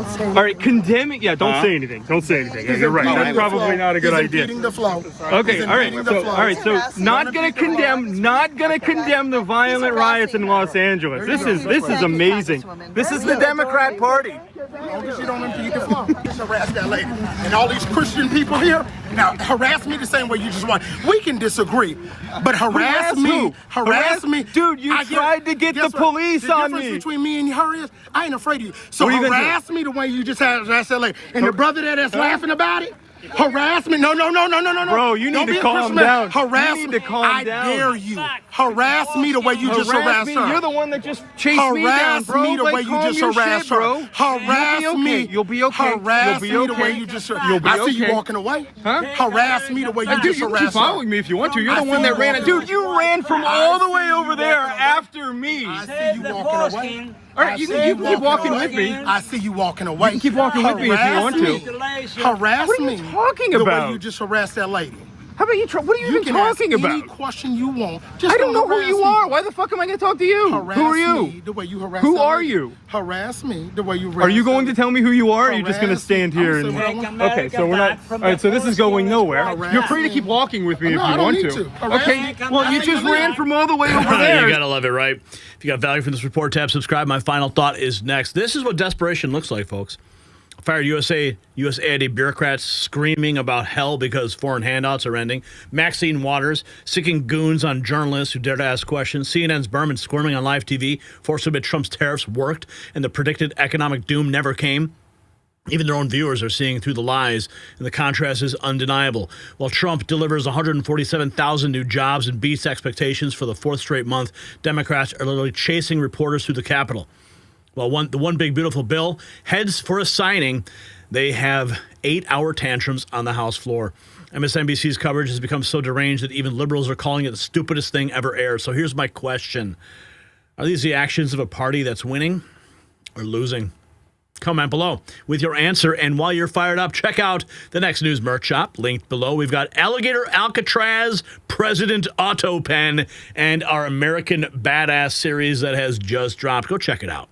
say anything. All right, condemning. Yeah, don't say anything. Don't say anything. Yeah, you're right. That's probably not a good idea. Okay, all right. So not gonna condemn the violent riots in Los Angeles. This is amazing. This is the Democrat Party. As long as you don't impede the flow. Just harass that lady. And all these Christian people here, now harass me the same way you just want. We can disagree, but harass me. Dude, you tried to get the police on me. The difference between me and her is, I ain't afraid of you. So harass me the way you just harassed that lady. And the brother that's laughing about it, harass me. No. Bro, you need to calm down. Harass me. I dare you. Harass me the way you just harassed her. You're the one that just chased me down, bro. Harass me the way you just harassed her. Harass me. You'll be okay. Harass me the way you just harassed her. I see you walking away. Huh? Harass me the way you just harassed her. You can keep following me if you want to. You're the one that ran it. Dude, you ran from all the way over there after me. I see you walking away. All right, you can keep walking with me. I see you walking away. You can keep walking with me if you want to. Harass me. What are you talking about? The way you just harassed that lady. How about you try? What are you even talking about? Any question you want. I don't know who you are. Why the fuck am I going to talk to you? Harass who are you? Me the way you harass who are you? Harass me the way you harass. Are you going to tell me who you are? Or are you just going to stand here and? Okay, so we're not. All right, so this is going nowhere. You're free to keep walking with me if you want to. Okay. Well, you just ran from all the way over there. You gotta love it, right? If you got value from this report, tab subscribe. My final thought is next. This is what desperation looks like, folks. Fired USAID bureaucrats screaming about hell because foreign handouts are ending. Maxine Waters sicking goons on journalists who dare to ask questions. CNN's Berman squirming on live TV, forced to admit Trump's tariffs worked and the predicted economic doom never came. Even their own viewers are seeing through the lies, and the contrast is undeniable. While Trump delivers 147,000 new jobs and beats expectations for the fourth straight month, Democrats are literally chasing reporters through the Capitol. Well, the one big beautiful bill heads for a signing. They have 8-hour tantrums on the House floor. MSNBC's coverage has become so deranged that even liberals are calling it the stupidest thing ever aired. So here's my question. Are these the actions of a party that's winning or losing? Comment below with your answer. And while you're fired up, check out the next news merch shop linked below. We've got Alligator Alcatraz, President Auto Pen, and our American Badass series that has just dropped. Go check it out.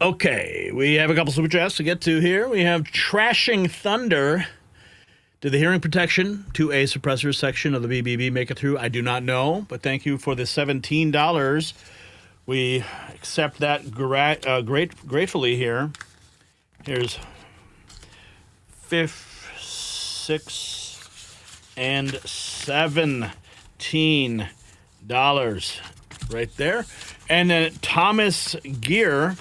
Okay, we have a couple super chats to get to here. We have Trashing Thunder. Did the hearing protection 2A suppressor section of the BBB make it through? I do not know, but thank you for the $17. We accept that gratefully here. Here's $5, $6, and $17 right there. And then Thomas Gear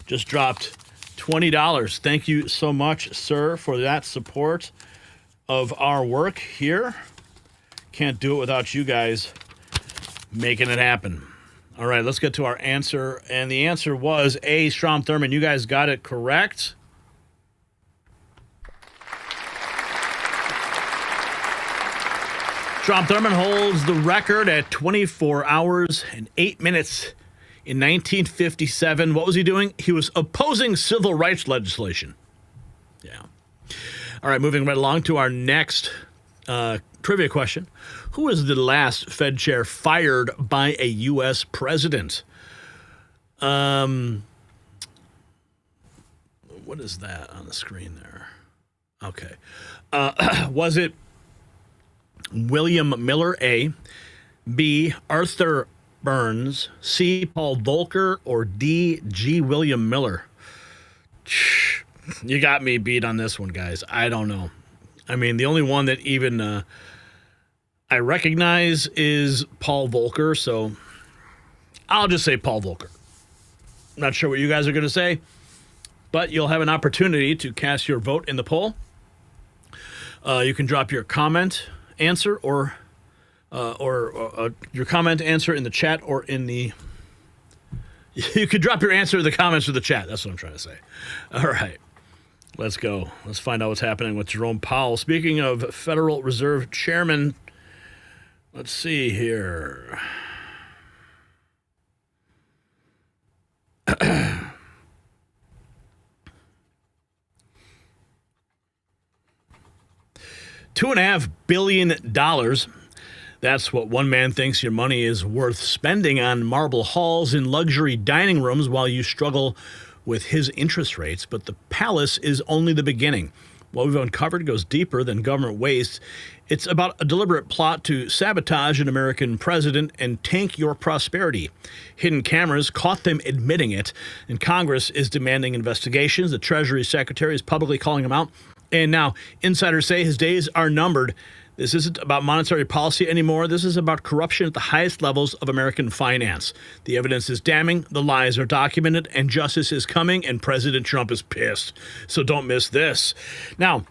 just dropped $20. Thank you so much, sir, for that support of our work here. Can't do it without you guys making it happen. All right, let's get to our answer. And the answer was A, Strom Thurmond. You guys got it correct. Strom Thurmond holds the record at 24 hours and 8 minutes in 1957. What was he doing? He was opposing civil rights legislation. Yeah. All right, moving right along to our next trivia question. Who was the last Fed chair fired by a U.S. president? What is that on the screen there? Okay. Was it William Miller, A, B, Arthur Burns, C, Paul Volcker, or D, G, William Miller? You got me beat on this one, guys. I don't know. I mean, the only one that even I recognize is Paul Volcker, so I'll just say Paul Volcker. Not sure what you guys are going to say, but you'll have an opportunity to cast your vote in the poll. You can drop your comment answer or your comment answer in the chat or in the... You could drop your answer in the comments or the chat. That's what I'm trying to say. All right. Let's go. Let's find out what's happening with Jerome Powell. Speaking of Federal Reserve Chairman, let's see here. $2.5 billion. That's what one man thinks your money is worth spending on marble halls and luxury dining rooms while you struggle with his interest rates. But the palace is only the beginning. What we've uncovered goes deeper than government waste. It's about a deliberate plot to sabotage an American president and tank your prosperity. Hidden cameras caught them admitting it, and Congress is demanding investigations. The Treasury Secretary is publicly calling him out. And now, insiders say his days are numbered. This isn't about monetary policy anymore. This is about corruption at the highest levels of American finance. The evidence is damning, the lies are documented, and justice is coming, and President Trump is pissed. So don't miss this. Now,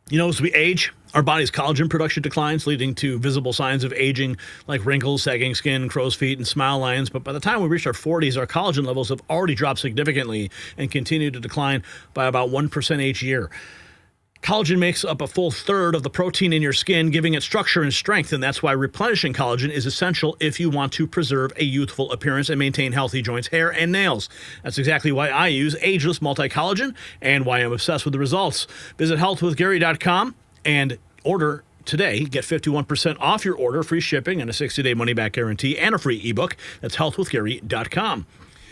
you know, as we age, our body's collagen production declines, leading to visible signs of aging like wrinkles, sagging skin, crow's feet, and smile lines. But by the time we reach our 40s, our collagen levels have already dropped significantly and continue to decline by about 1% each year. Collagen makes up a full third of the protein in your skin, giving it structure and strength, and that's why replenishing collagen is essential if you want to preserve a youthful appearance and maintain healthy joints, hair, and nails. That's exactly why I use Ageless Multi-Collagen and why I'm obsessed with the results. Visit healthwithgary.com and order today. Get 51% off your order, free shipping, and a 60-day money-back guarantee, and a free ebook. That's healthwithgary.com.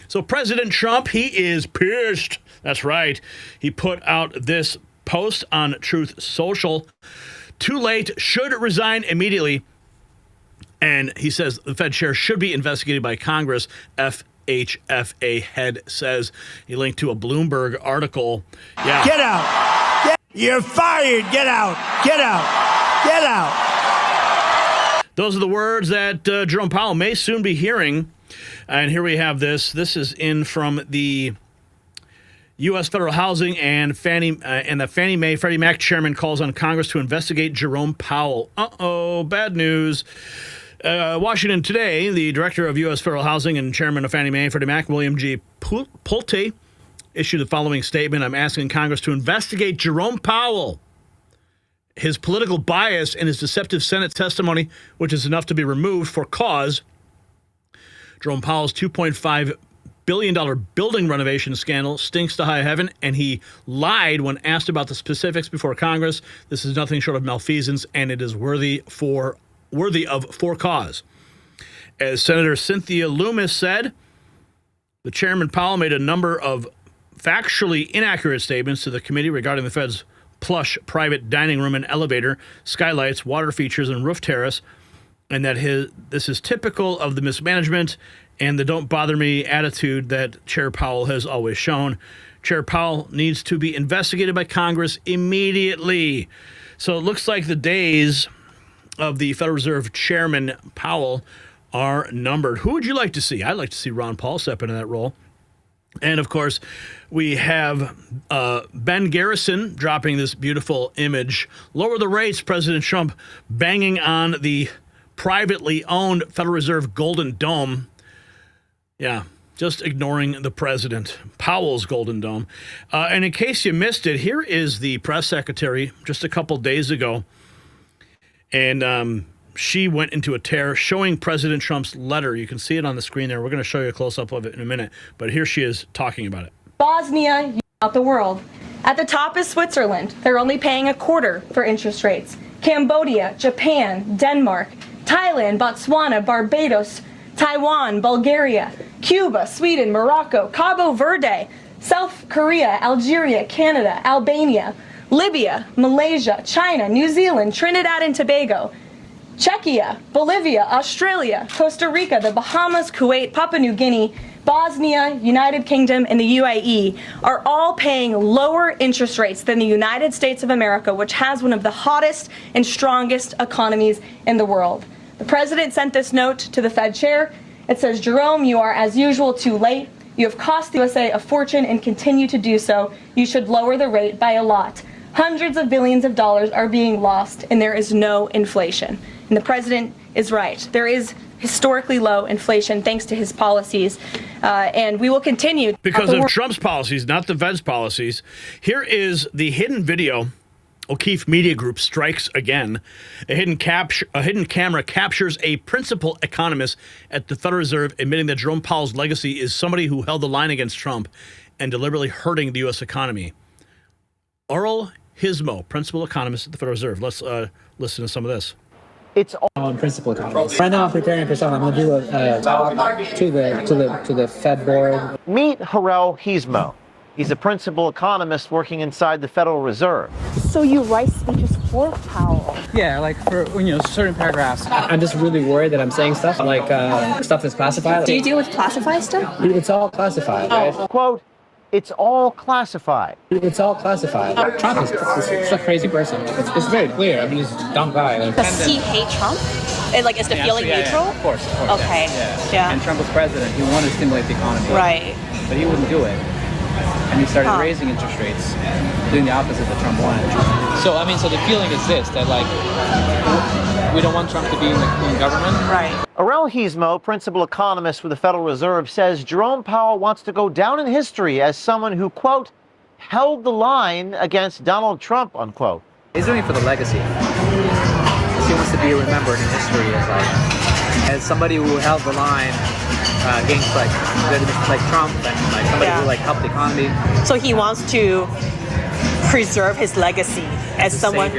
So President Trump, he is pissed. That's right. He put out this post on Truth Social. Too late, should resign immediately. And he says the Fed chair should be investigated by Congress. FHFA head says. He linked to a Bloomberg article. Yeah. Get out. You're fired. Get out. Get out. Get out. Those are the words that Jerome Powell may soon be hearing. And here we have this. This is in from the U.S. Federal Housing and the Fannie Mae Freddie Mac chairman calls on Congress to investigate Jerome Powell. Uh-oh, bad news. Washington today, the director of U.S. Federal Housing and chairman of Fannie Mae Freddie Mac, William G. Pulte, issued the following statement. I'm asking Congress to investigate Jerome Powell, his political bias, and his deceptive Senate testimony, which is enough to be removed for cause. Jerome Powell's $2.5 billion building renovation scandal stinks to high heaven, and he lied when asked about the specifics before Congress. This is nothing short of malfeasance, and it is worthy of for cause. As Senator Cynthia Loomis said, the chairman Powell made a number of factually inaccurate statements to the committee regarding the Fed's plush private dining room and elevator, skylights, water features, and roof terrace, and that this is typical of the mismanagement and the don't bother me attitude that Chair Powell has always shown. Chair Powell needs to be investigated by Congress immediately. So it looks like the days of the Federal Reserve Chairman Powell are numbered. Who would you like to see? I'd like to see Ron Paul step into that role. And, of course, we have Ben Garrison dropping this beautiful image. Lower the rates, President Trump banging on the privately owned Federal Reserve Golden Dome. Yeah, just ignoring the president. Powell's Golden Dome. And in case you missed it, here is the press secretary just a couple days ago. And she went into a tear showing President Trump's letter. You can see it on the screen there. We're going to show you a close-up of it in a minute. But here she is talking about it. Bosnia, not the world. At the top is Switzerland. They're only paying a quarter for interest rates. Cambodia, Japan, Denmark, Thailand, Botswana, Barbados, Taiwan, Bulgaria, Cuba, Sweden, Morocco, Cabo Verde, South Korea, Algeria, Canada, Albania, Libya, Malaysia, China, New Zealand, Trinidad and Tobago, Czechia, Bolivia, Australia, Costa Rica, the Bahamas, Kuwait, Papua New Guinea, Bosnia, United Kingdom, and the UAE are all paying lower interest rates than the United States of America, which has one of the hottest and strongest economies in the world. The president sent this note to the Fed chair. It says, Jerome, you are as usual too late. You have cost the USA a fortune and continue to do so. You should lower the rate by a lot. Hundreds of billions of dollars are being lost, and there is no inflation. And the president is right. There is historically low inflation thanks to his policies, and we will continue. Because of Trump's policies, not the Fed's policies. Here is the hidden video. O'Keefe Media Group strikes again. A hidden camera captures a principal economist at the Federal Reserve admitting that Jerome Powell's legacy is somebody who held the line against Trump and deliberately hurting the U.S. economy. Oral Hismo, principal economist at the Federal Reserve. Let's listen to some of this. It's all principal economist. Right now, I'm preparing for something. I'm going to do a talk to the Fed board. Meet Oral Hismo. He's a principal economist working inside the Federal Reserve. So you write speeches for Powell? Yeah, like for certain paragraphs. I'm just really worried that I'm saying stuff like stuff that's classified. Do you deal with classified stuff? It's all classified. Right? Quote, it's all classified. It's all classified. Trump is such a crazy person. It's very clear. I mean, he's a dumb guy. Does he hate Trump? Is the feeling neutral? Yeah, of course. Okay. Yeah. And Trump was president. He wanted to stimulate the economy. Right. But he wouldn't do it. And he started raising interest rates, doing the opposite that Trump wanted. So, so the feeling is this, that, we don't want Trump to be in government. Right. Oral Hismo, principal economist with the Federal Reserve, says Jerome Powell wants to go down in history as someone who, quote, held the line against Donald Trump, unquote. He's doing it for the legacy. He wants to be remembered in history as somebody who held the line against Trump and somebody who helped the economy. So he wants to preserve his legacy as someone,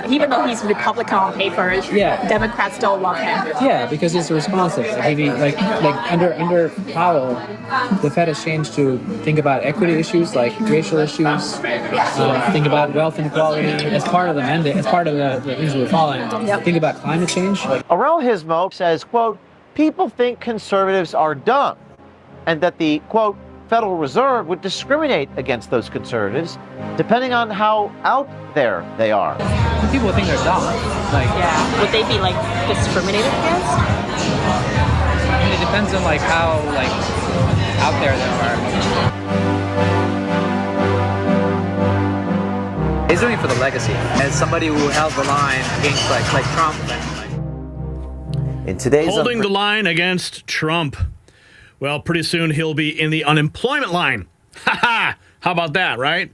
even though he's Republican on paper, Democrats still love him. Yeah, because he's responsive. Under Powell, the Fed has changed to think about equity issues like racial issues, think about wealth inequality as part of the mandate, as part of the things we're following. Think about climate change. Oral Hismo says, quote, people think conservatives are dumb, and that the, quote, Federal Reserve would discriminate against those conservatives depending on how out there they are. People think they're dumb. Would they be discriminated against? It depends on how out there they are. He's doing it for the legacy. As somebody who held the line against Trump. In today's holding the line against Trump. Well, pretty soon he'll be in the unemployment line. Ha ha! How about that, right?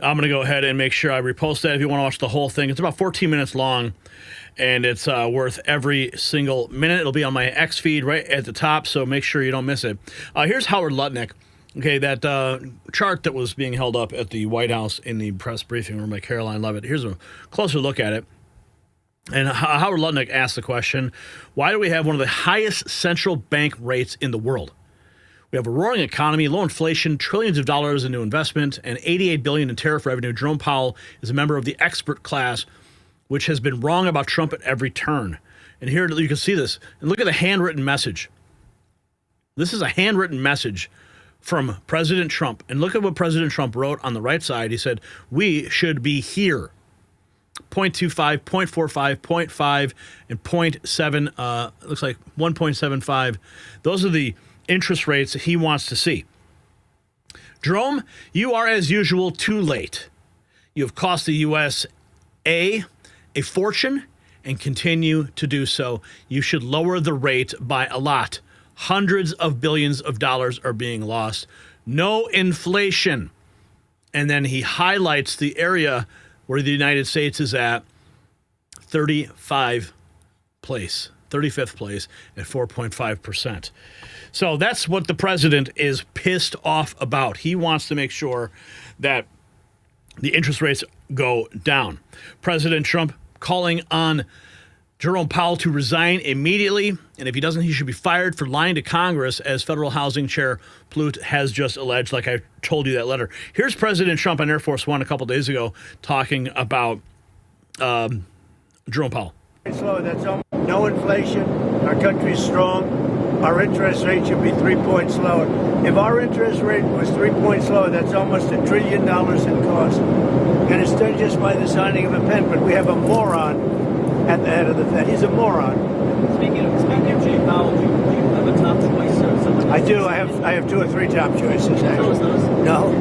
I'm going to go ahead and make sure I repost that if you want to watch the whole thing. It's about 14 minutes long, and it's worth every single minute. It'll be on my X feed right at the top, so make sure you don't miss it. Here's Howard Lutnick. Okay, that chart that was being held up at the White House in the press briefing room by Caroline Leavitt. Here's a closer look at it. And Howard Lutnick asked the question, why do we have one of the highest central bank rates in the world? We have a roaring economy, low inflation, trillions of dollars in new investment, and $88 billion in tariff revenue. Jerome Powell is a member of the expert class, which has been wrong about Trump at every turn. And here you can see this. And look at the handwritten message. This is a handwritten message from President Trump. And look at what President Trump wrote on the right side. He said, we should be here. 0.25, 0.45, 0.5, and 0.7, looks like 1.75. Those are the interest rates he wants to see. Jerome, you are as usual too late. You have cost the U.S. a fortune and continue to do so. You should lower the rate by a lot. Hundreds of billions of dollars are being lost. No inflation. And then he highlights the area where the United States is at 35th place at 4.5%. So that's what the president is pissed off about. He wants to make sure that the interest rates go down. President Trump calling on Jerome Powell to resign immediately, and if he doesn't, he should be fired for lying to Congress, as Federal Housing Chair Plute has just alleged, like I told you that letter. Here's President Trump on Air Force One a couple days ago talking about Jerome Powell. Slow, that's no inflation. Our country's strong. Our interest rate should be 3 points lower. If our interest rate was 3 points lower, that's almost $1 trillion in cost. And it's done just by the signing of a pen. But we have a moron at the head of the Fed. He's a moron. Speaking of Jay Powell, do you have a top choice? I do. I have 2 or 3 top choices, actually. No.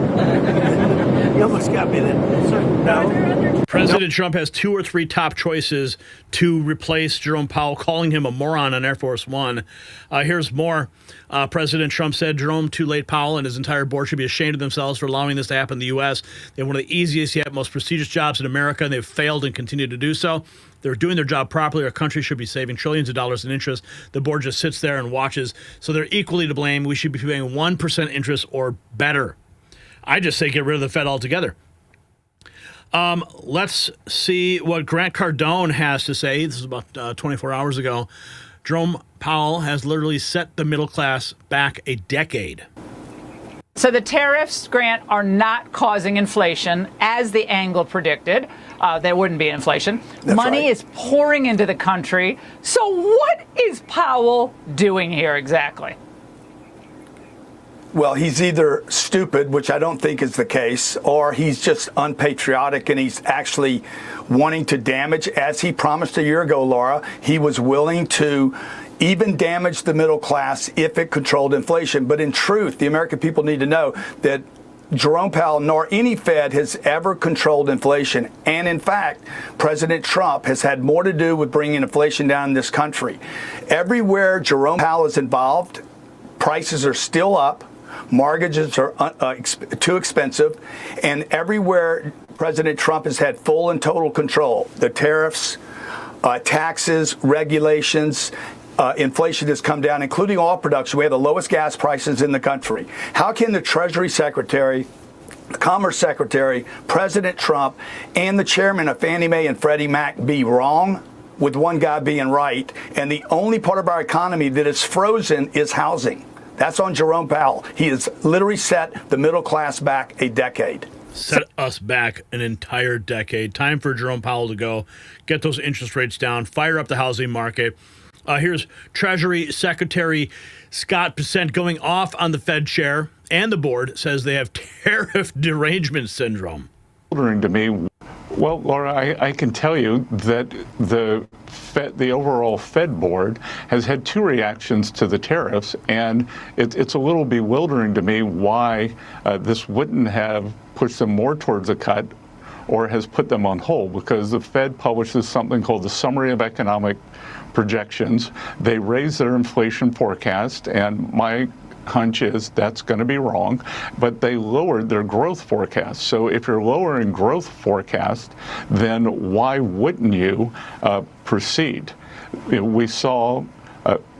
You almost got me there. No. President Trump has 2 or 3 top choices to replace Jerome Powell, calling him a moron on Air Force One. Here's more. President Trump said Jerome too late Powell and his entire board should be ashamed of themselves for allowing this to happen in the U.S. They have one of the easiest yet most prestigious jobs in America, and they've failed and continue to do so. They're doing their job properly. Our country should be saving trillions of dollars in interest. The board just sits there and watches. So they're equally to blame. We should be paying 1% interest or better. I just say get rid of the Fed altogether. Let's see what Grant Cardone has to say. This is about 24 hours ago. Jerome Powell has literally set the middle class back a decade. So the tariffs, Grant, are not causing inflation, as the angle predicted. There wouldn't be inflation. That's Money right. is pouring into the country. So what is Powell doing here exactly? Well, he's either stupid, which I don't think is the case, or he's just unpatriotic and he's actually wanting to damage, as he promised a year ago, Laura. He was willing to even damage the middle class if it controlled inflation. But in truth, the American people need to know that Jerome Powell nor any Fed has ever controlled inflation. And in fact, President Trump has had more to do with bringing inflation down in this country. Everywhere Jerome Powell is involved, prices are still up. Mortgages are too expensive. And everywhere President Trump has had full and total control, the tariffs, taxes, regulations, inflation has come down, including oil production. We have the lowest gas prices in the country. How can the Treasury Secretary, the Commerce Secretary, President Trump, and the chairman of Fannie Mae and Freddie Mac be wrong, with one guy being right? And the only part of our economy that is frozen is housing. That's on Jerome Powell. He has literally set the middle class back a decade. Set us back an entire decade. Time for Jerome Powell to go. Get those interest rates down. Fire up the housing market. Here's Treasury Secretary Scott Bessent going off on the Fed chair, and the board says they have tariff derangement syndrome. To me, well, Laura, I can tell you that the overall Fed board has had 2 reactions to the tariffs, and it's a little bewildering to me why this wouldn't have pushed them more towards a cut or has put them on hold, because the Fed publishes something called the Summary of Economic Projections. They raise their inflation forecast, and my hunch is that's going to be wrong, but they lowered their growth forecast. So if you're lowering growth forecast, then why wouldn't you proceed? We saw,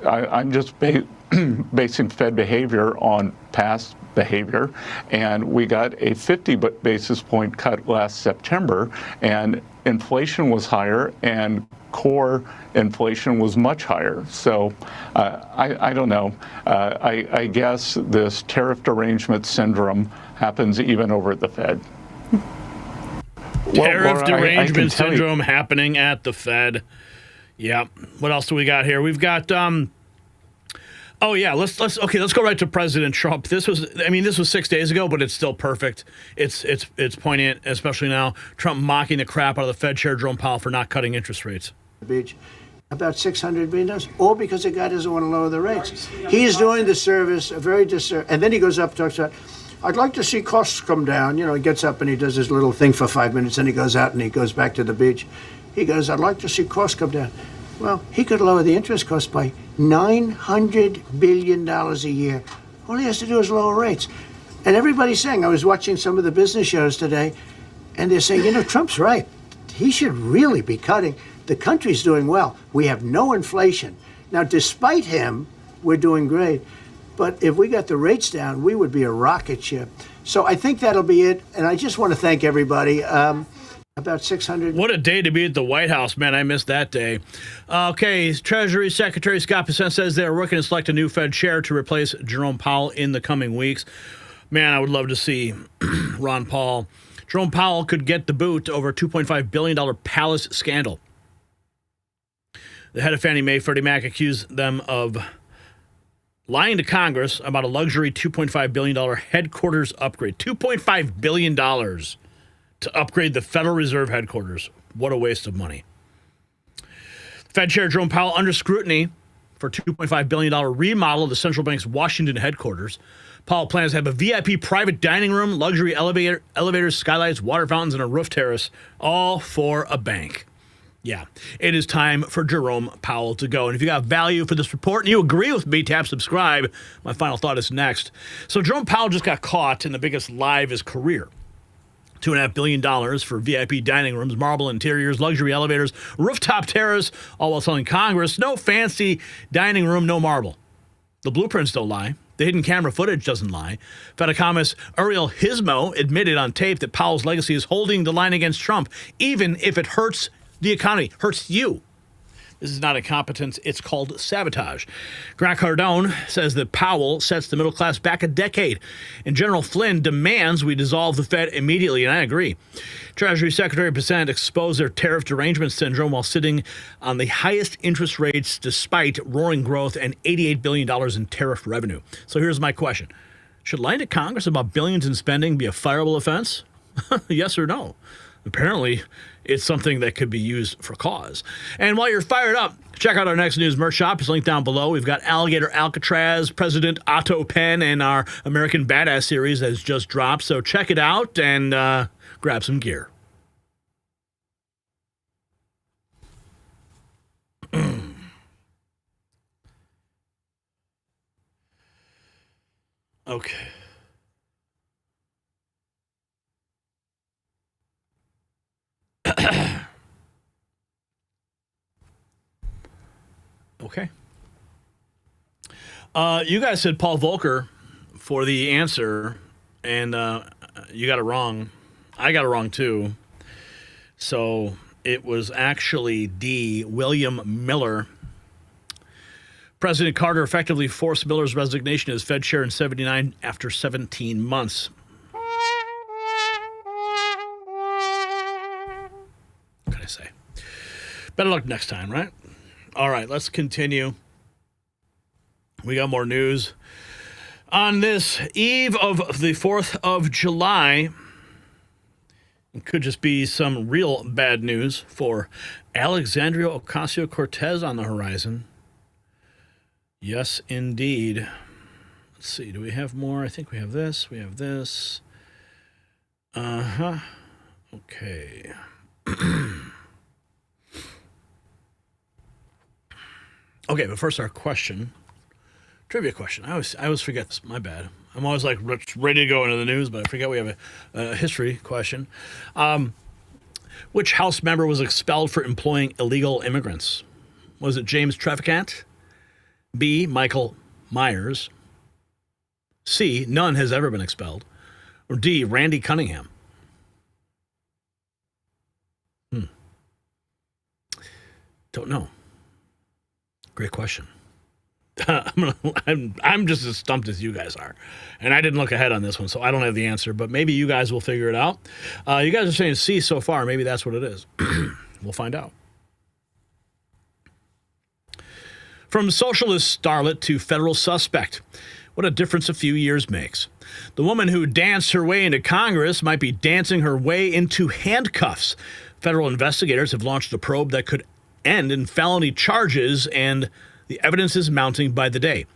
I'm just basing Fed behavior on past behavior, and we got a 50 basis point cut last September, and inflation was higher and core inflation was much higher. So I don't know. I guess this tariff derangement syndrome happens even over at the Fed. Tariff derangement syndrome happening at the Fed. Yeah. What else do we got here? We've got oh yeah, let's go right to President Trump. This was 6 days ago, but it's still perfect. It's poignant, especially now. Trump mocking the crap out of the Fed Chair Jerome Powell for not cutting interest rates. Beach, about $600 billion, all because the guy doesn't want to lower the rates. He's doing the service a very disservice, and then he goes up and talks about, I'd like to see costs come down. You know, he gets up and he does his little thing for 5 minutes, and he goes out and he goes back to the beach. He goes, I'd like to see costs come down. Well, he could lower the interest cost by $900 billion a year. All he has to do is lower rates. And everybody's saying, I was watching some of the business shows today, and they're saying, you know, Trump's right. He should really be cutting. The country's doing well. We have no inflation. Now, despite him, we're doing great. But if we got the rates down, we would be a rocket ship. So I think that'll be it. And I just want to thank everybody. About 600. What a day to be at the White House, man. I missed that day. Okay, Treasury Secretary Scott Bessent says they're working to select a new Fed chair to replace Jerome Powell in the coming weeks. Man, I would love to see Ron Paul. Jerome Powell could get the boot over a $2.5 billion palace scandal. The head of Fannie Mae, Freddie Mac, accused them of lying to Congress about a luxury $2.5 billion headquarters upgrade. $2.5 billion to upgrade the Federal Reserve headquarters. What a waste of money. Fed Chair Jerome Powell under scrutiny for $2.5 billion remodel of the central bank's Washington headquarters. Powell plans to have a VIP private dining room, luxury elevators, skylights, water fountains, and a roof terrace, all for a bank. Yeah, it is time for Jerome Powell to go. And if you got value for this report and you agree with me, tap subscribe. My final thought is next. So Jerome Powell just got caught in the biggest lie of his career. $2.5 billion for VIP dining rooms, marble interiors, luxury elevators, rooftop terrace, all while telling Congress, no fancy dining room, no marble. The blueprints don't lie. The hidden camera footage doesn't lie. Fed economist Uriel Hismo admitted on tape that Powell's legacy is holding the line against Trump, even if it hurts the economy, hurts you. This is not incompetence, it's called sabotage. Grant Cardone says that Powell sets the middle class back a decade, and General Flynn demands we dissolve the Fed immediately, and I agree. Treasury Secretary Bessent exposed their tariff derangement syndrome while sitting on the highest interest rates despite roaring growth and $88 billion in tariff revenue. So here's my question. Should lying to Congress about billions in spending be a fireable offense? Yes or no? Apparently, it's something that could be used for cause. And while you're fired up, check out our next news merch shop. It's linked down below. We've got Alligator Alcatraz, President Otto Pen, and our American Badass series has just dropped. So check it out and grab some gear. Okay. Okay. You guys said Paul Volcker for the answer, and you got it wrong. I got it wrong, too. So it was actually D. William Miller. President Carter effectively forced Miller's resignation as Fed chair in 1979 after 17 months. What can I say? Better luck next time, right? All right, let's continue. We got more news. On this eve of the 4th of July, it could just be some real bad news for Alexandria Ocasio-Cortez on the horizon. Yes, indeed. Let's see, do we have more? I think we have this. We have this. Uh-huh. Okay. Okay, but first our question. Trivia question. I always forget this. My bad. I'm always like ready to go into the news, but I forget we have a history question. Which House member was expelled for employing illegal immigrants? Was it James Treficant? B. Michael Myers? C, none has ever been expelled. Or D, Randy Cunningham. Don't know. Great question. I'm just as stumped as you guys are. And I didn't look ahead on this one, so I don't have the answer. But maybe you guys will figure it out. You guys are saying C so far. Maybe that's what it is. We'll find out. From socialist starlet to federal suspect. What a difference a few years makes. The woman who danced her way into Congress might be dancing her way into handcuffs. Federal investigators have launched a probe that could end in felony charges, and the evidence is mounting by the day.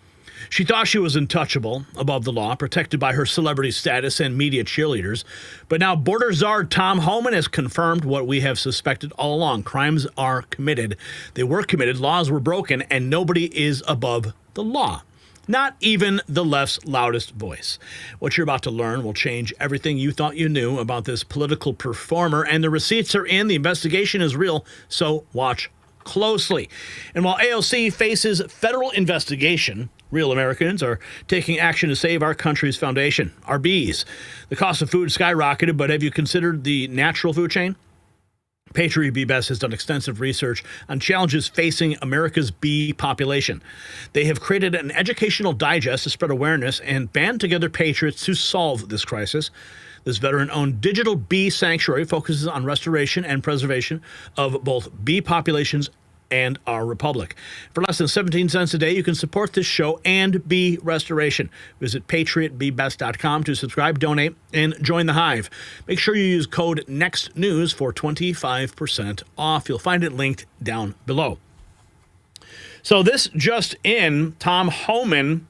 She thought she was untouchable, above the law, protected by her celebrity status and media cheerleaders. But now border czar Tom Homan has confirmed what we have suspected all along. Crimes are committed. They were committed, laws were broken, and nobody is above the law. Not even the left's loudest voice. What you're about to learn will change everything you thought you knew about this political performer, and the receipts are in. The investigation is real, so watch closely. And while AOC faces federal investigation, real Americans are taking action to save our country's foundation, our bees. The cost of food skyrocketed, but have you considered the natural food chain? Patriot Bee Best has done extensive research on challenges facing America's bee population. They have created an educational digest to spread awareness and band together patriots to solve this crisis. This veteran-owned digital bee sanctuary focuses on restoration and preservation of both bee populations and our republic. For less than 17 cents a day, you can support this show and bee restoration. Visit patriotbeebest.com to subscribe, donate, and join the hive. Make sure you use code NEXTNEWS for 25% off. You'll find it linked down below. So this just in, Tom Homan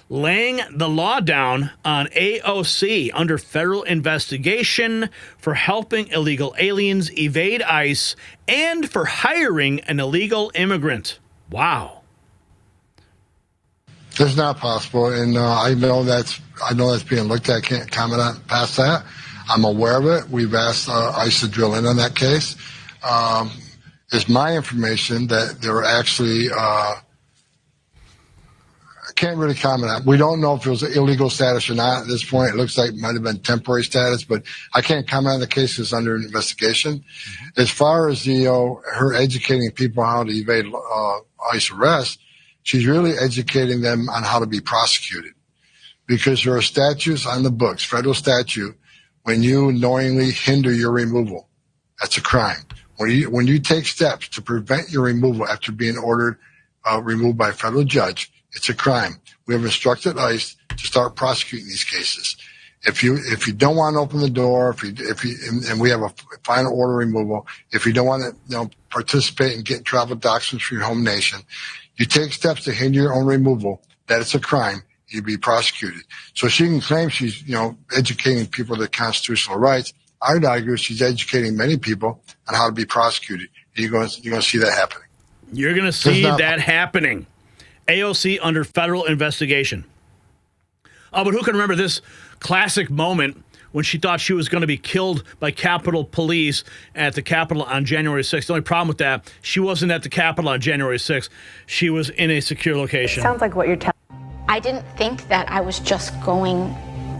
laying the law down on AOC under federal investigation for helping illegal aliens evade ICE and for hiring an illegal immigrant. Wow. It's not possible, and I know that's being looked at. I can't comment on past that. I'm aware of it. We've asked ICE to drill in on that case. It's my information that there were actually I can't really comment on it. We don't know if it was an illegal status or not at this point. It looks like it might have been temporary status, but I can't comment on the case. It's under investigation. Mm-hmm. As far as her educating people how to evade ICE arrest, she's really educating them on how to be prosecuted, because there are statutes on the books, federal statute, when you knowingly hinder your removal. That's a crime. When you take steps to prevent your removal after being ordered removed by a federal judge, it's a crime. We have instructed ICE to start prosecuting these cases. If you don't want to open the door, and we have a final order removal, if you don't want to participate in getting travel documents for your home nation, you take steps to hinder your own removal, that it's a crime, you'd be prosecuted. So she can claim she's educating people to constitutional rights. I'd argue she's educating many people on how to be prosecuted. You're going to see that happening. You're going to see that happening. AOC under federal investigation. Oh, but who can remember this classic moment when she thought she was going to be killed by Capitol Police at the Capitol on January 6th? The only problem with that, she wasn't at the Capitol on January 6th. She was in a secure location. Sounds like what you're telling. I didn't think that I was just going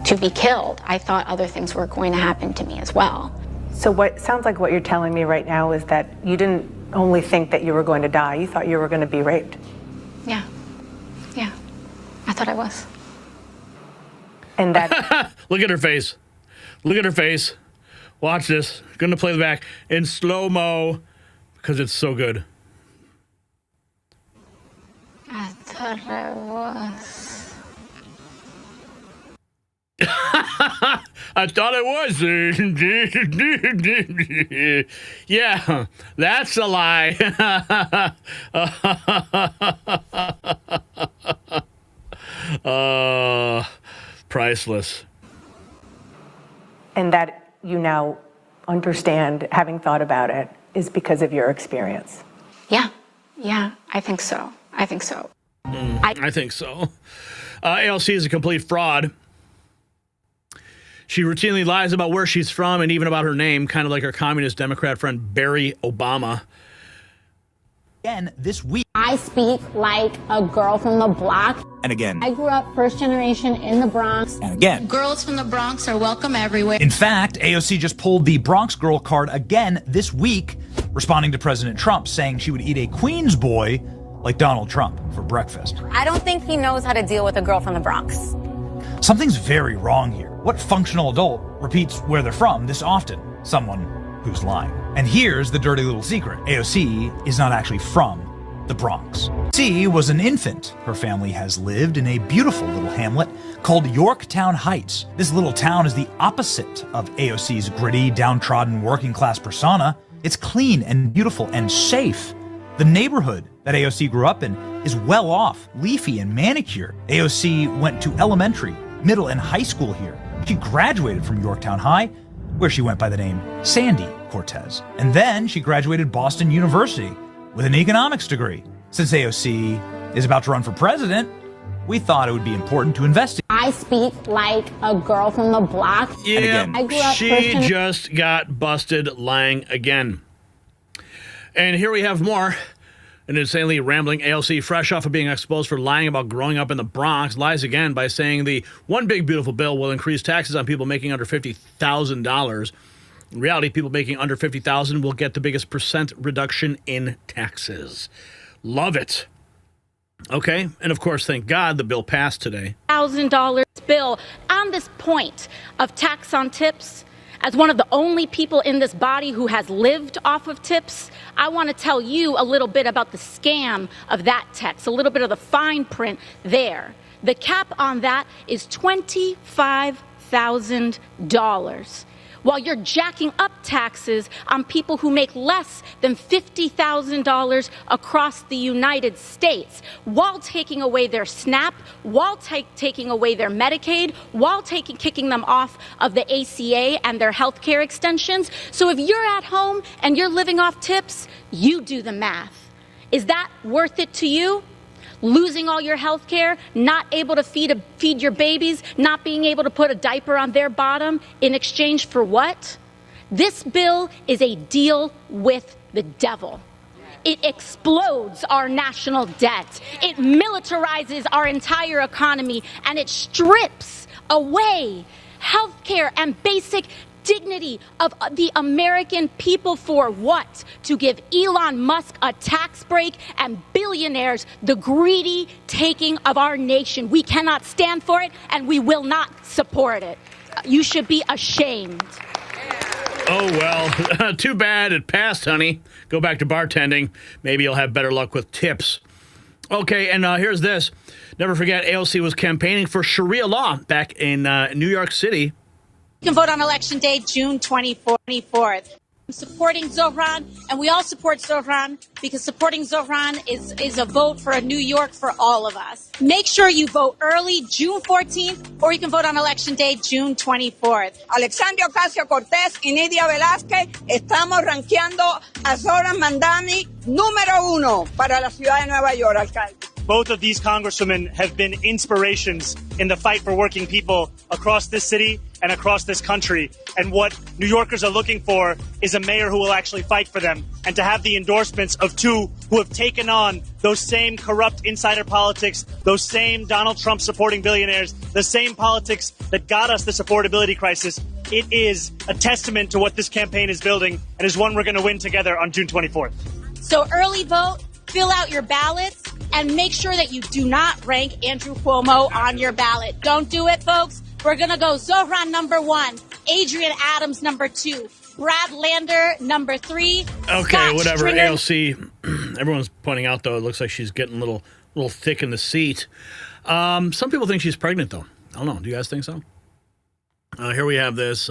to be killed. I thought other things were going to happen to me as well. So what sounds like what you're telling me right now is that you didn't only think that you were going to die, you thought you were going to be raped. Yeah. I thought I was. And that... Look at her face. Look at her face. Watch this. Going to play the back in slow-mo because it's so good. I thought I was. I thought I was. Yeah, that's a lie. Priceless. And that you now understand, having thought about it, is because of your experience. Yeah, I think so. I think so. I think so. AOC is a complete fraud. She routinely lies about where she's from and even about her name, kind of like her communist Democrat friend Barry Obama. again this week. I speak like a girl from the block. And again. I grew up first generation in the Bronx. And again. Girls from the Bronx are welcome everywhere. In fact, AOC just pulled the Bronx girl card again this week, responding to President Trump, saying she would eat a Queens boy like Donald Trump for breakfast. I don't think he knows how to deal with a girl from the Bronx. Something's very wrong here. What functional adult repeats where they're from this often? Someone who's lying. And here's the dirty little secret. AOC is not actually from the Bronx. AOC was an infant. Her family has lived in a beautiful little hamlet called Yorktown Heights. This little town is the opposite of AOC's gritty, downtrodden, working class persona. It's clean and beautiful and safe. The neighborhood that AOC grew up in is well off, leafy and manicured. AOC went to elementary, middle, and high school here. She graduated from Yorktown High, where she went by the name Sandy Cortez. And then she graduated Boston University with an economics degree. Since AOC is about to run for president, we thought it would be important to investigate. I speak like a girl from the block. Yeah, I grew up she just got busted lying again. And here we have more. An insanely rambling AOC, fresh off of being exposed for lying about growing up in the Bronx, lies again by saying the one big beautiful bill will increase taxes on people making under $50,000. In reality, people making under $50,000 will get the biggest percent reduction in taxes. Love it. Okay, and of course, thank God the bill passed today. $1,000 bill on this point of tax on tips. As one of the only people in this body who has lived off of tips, I want to tell you a little bit about the scam of that tax, a little bit of the fine print there. The cap on that is $25,000. While you're jacking up taxes on people who make less than $50,000 across the United States, while taking away their SNAP, while taking away their Medicaid, while kicking them off of the ACA and their health care extensions. So if you're at home and you're living off tips, you do the math. Is that worth it to you? Losing all your health care, not able to feed your babies, not being able to put a diaper on their bottom in exchange for what? This bill is a deal with the devil. It explodes our national debt. It militarizes our entire economy, and it strips away health care and basic dignity of the American people. For what? To give Elon Musk a tax break and billionaires the greedy taking of our nation. We cannot stand for it, and we will not support it. You should be ashamed. Oh, well, too bad it passed, honey. Go back to bartending. Maybe you'll have better luck with tips. Okay, and here's this. Never forget, AOC was campaigning for Sharia law back in New York City. You can vote on Election Day, June 24th. I'm supporting Zohran, and we all support Zohran because supporting Zohran is a vote for a New York for all of us. Make sure you vote early, June 14th, or you can vote on Election Day, June 24th. Alexandria Ocasio-Cortez y Nidia Velázquez estamos rankeando a Zohran Mamdani número 1 para la ciudad de Nueva York, alcalde. Both of these congresswomen have been inspirations in the fight for working people across this city and across this country. And what New Yorkers are looking for is a mayor who will actually fight for them. And to have the endorsements of two who have taken on those same corrupt insider politics, those same Donald Trump supporting billionaires, the same politics that got us this affordability crisis, it is a testament to what this campaign is building and is one we're going to win together on June 24th. So early vote, fill out your ballots, and make sure that you do not rank Andrew Cuomo on your ballot. Don't do it, folks. We're going to go Zohran number 1, Adrian Adams number 2, Brad Lander number 3. Okay, Scott whatever. Stringer. AOC, everyone's pointing out, though, it looks like she's getting a little thick in the seat. Some people think she's pregnant, though. I don't know. Do you guys think so? Here we have this.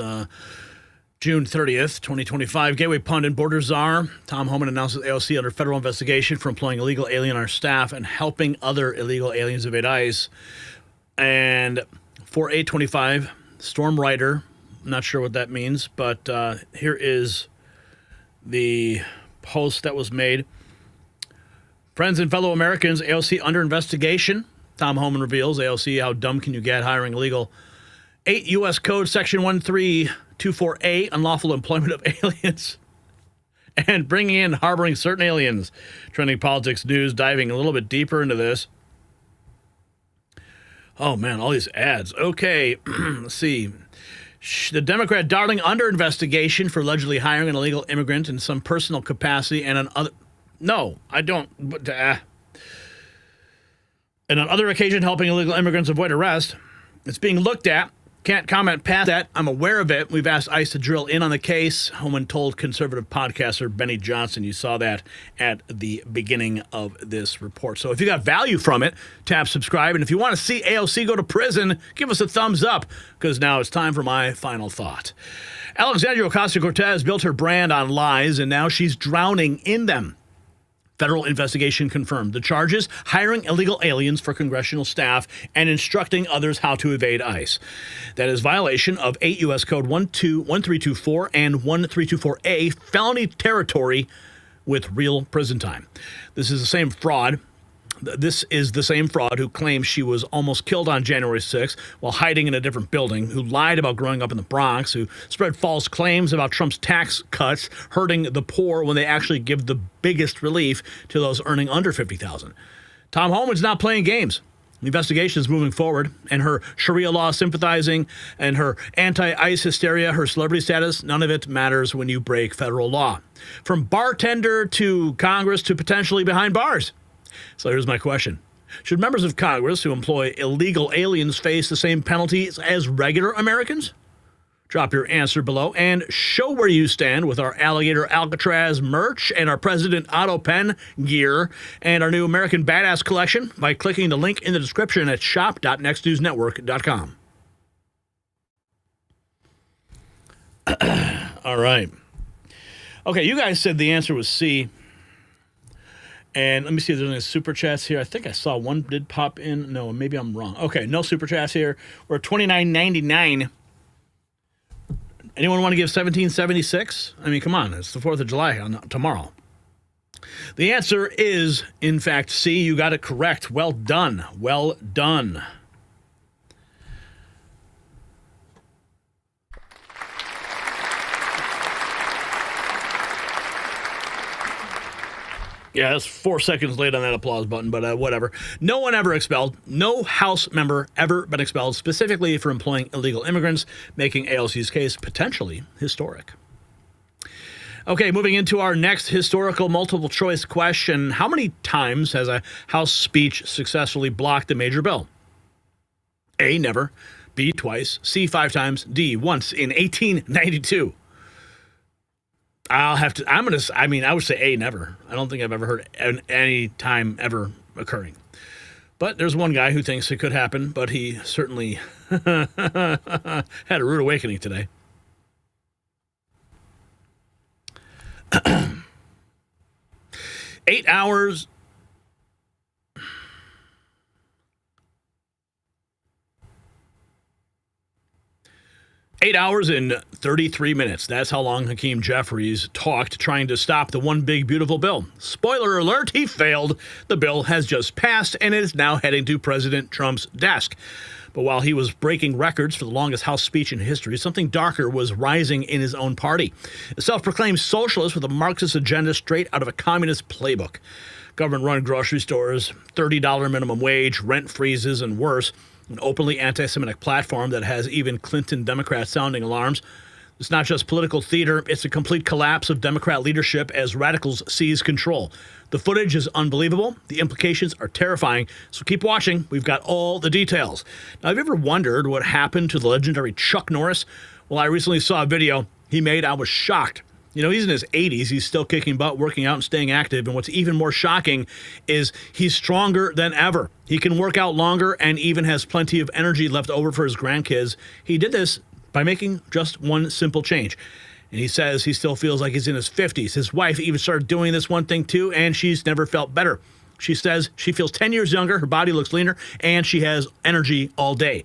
June 30th, 2025, Gateway pundit, border czar Tom Homan announces AOC under federal investigation for employing illegal alien on her staff and helping other illegal aliens evade ICE. And 4/8/25, Storm Rider, not sure what that means, but here is the post that was made. Friends and fellow Americans, AOC under investigation. Tom Homan reveals, AOC, how dumb can you get hiring illegal? 8 U.S. Code Section 1324A, unlawful employment of aliens. and bringing in harboring certain aliens. Trending politics news, diving a little bit deeper into this. Oh, man, all these ads. Okay, let's see. The Democrat darling under investigation for allegedly hiring an illegal immigrant in some personal capacity and on other... No, I don't... And on other occasion, helping illegal immigrants avoid arrest. It's being looked at. Can't comment past that. I'm aware of it. We've asked ICE to drill in on the case. When told conservative podcaster Benny Johnson. You saw that at the beginning of this report. So if you got value from it, tap subscribe. And if you want to see AOC go to prison, give us a thumbs up, because now it's time for my final thought. Alexandria Ocasio-Cortez built her brand on lies, and now she's drowning in them. Federal investigation confirmed the charges: hiring illegal aliens for congressional staff and instructing others how to evade ICE. That is violation of 8 U.S. Code 1324 and 1324A, felony territory with real prison time. This is the same fraud who claims she was almost killed on January 6th while hiding in a different building, who lied about growing up in the Bronx, who spread false claims about Trump's tax cuts hurting the poor when they actually give the biggest relief to those earning under $50,000. Tom Homan's not playing games. The investigation is moving forward, and her Sharia law sympathizing and her anti-ICE hysteria, her celebrity status, none of it matters when you break federal law. From bartender to Congress to potentially behind bars. So here's my question. Should members of Congress who employ illegal aliens face the same penalties as regular Americans? Drop your answer below and show where you stand with our Alligator Alcatraz merch and our President Otto Pen gear and our new American Badass collection by clicking the link in the description at shop.nextnewsnetwork.com. All right. Okay, you guys said the answer was C. And let me see if there's any super chats here. I think I saw one did pop in. No, maybe I'm wrong. Okay, no super chats here. We're at $29.99. Anyone want to give 1776? I mean, come on. It's the 4th of July tomorrow. The answer is, in fact, C. You got it correct. Well done. Well done. Yeah, that's 4 seconds late on that applause button, but whatever. No one ever expelled. No House member ever been expelled specifically for employing illegal immigrants, making AOC's case potentially historic. Okay, moving into our next historical multiple choice question. How many times has a House speech successfully blocked a major bill? A, never. B, twice. C, 5 times. D, once in 1892. I would say A, never. I don't think I've ever heard any time ever occurring. But there's one guy who thinks it could happen, but he certainly had a rude awakening today. 8 hours. 8 hours and 33 minutes. That's how long Hakeem Jeffries talked trying to stop the one big beautiful bill. Spoiler alert, he failed. The bill has just passed and it is now heading to President Trump's desk. But while he was breaking records for the longest House speech in history, something darker was rising in his own party. A self-proclaimed socialist with a Marxist agenda straight out of a communist playbook. Government-run grocery stores, $30 minimum wage, rent freezes, and worse. An openly anti-Semitic platform that has even Clinton Democrats sounding alarms. It's not just political theater, it's a complete collapse of Democrat leadership as radicals seize control. The footage is unbelievable. The implications are terrifying. So keep watching. We've got all the details. Now, have you ever wondered what happened to the legendary Chuck Norris? Well, I recently saw a video he made. I was shocked. You know, he's in his 80s. He's still kicking butt, working out, and staying active. And what's even more shocking is he's stronger than ever. He can work out longer and even has plenty of energy left over for his grandkids. He did this by making just one simple change. And he says he still feels like he's in his 50s. His wife even started doing this one thing too, and she's never felt better. She says she feels 10 years younger, her body looks leaner, and she has energy all day.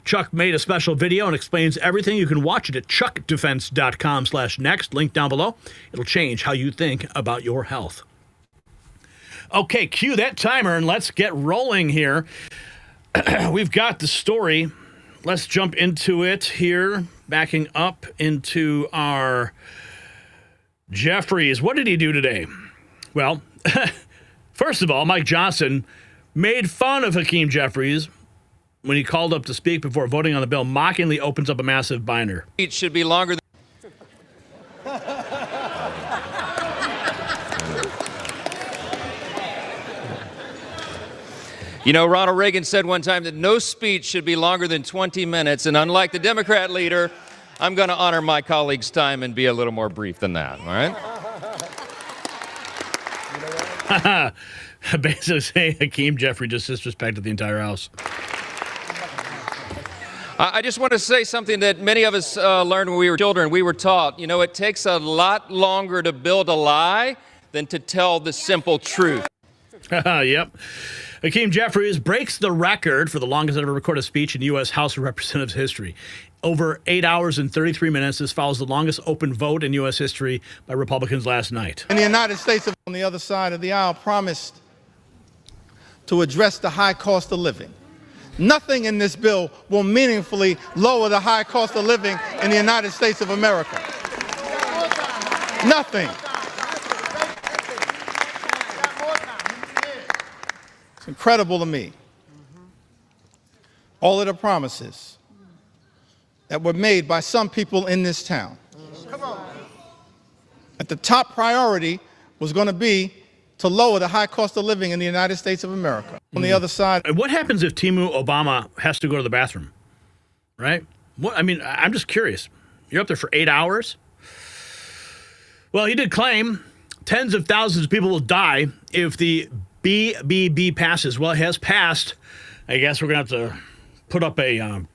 Chuck made a special video and explains everything. You can watch it at chuckdefense.com/next, link down below. It'll change how you think about your health. Okay, cue that timer and let's get rolling here. We've got the story. Let's jump into it here, backing up into our Jeffries, what did he do today? Well, first of all, Mike Johnson made fun of Hakeem Jeffries when he called up to speak before voting on the bill, mockingly opens up a massive binder. It should be longer than... You know, Ronald Reagan said one time that no speech should be longer than 20 minutes, and unlike the Democrat leader, I'm going to honor my colleague's time and be a little more brief than that, all right? Basically saying Hakeem Jeffries just disrespected the entire House. I just want to say something that many of us learned when we were children. We were taught, you know, it takes a lot longer to build a lie than to tell the simple truth. Yep. Hakeem Jeffries breaks the record for the longest ever recorded speech in U.S. House of Representatives history. Over 8 hours and 33 minutes. This follows the longest open vote in U.S. history by Republicans last night. And the United States, on the other side of the aisle, promised to address the high cost of living. Nothing in this bill will meaningfully lower the high cost of living in the United States of America. Nothing. It's incredible to me. All of the promises that were made by some people in this town. That the top priority was going to be to lower the high cost of living in the United States of America. On the other side. What happens if Timu Obama has to go to the bathroom? Right? What? I mean, I'm just curious. You're up there for 8 hours? Well, he did claim tens of thousands of people will die if the BBB passes. Well, it has passed. I guess we're going to have to put up a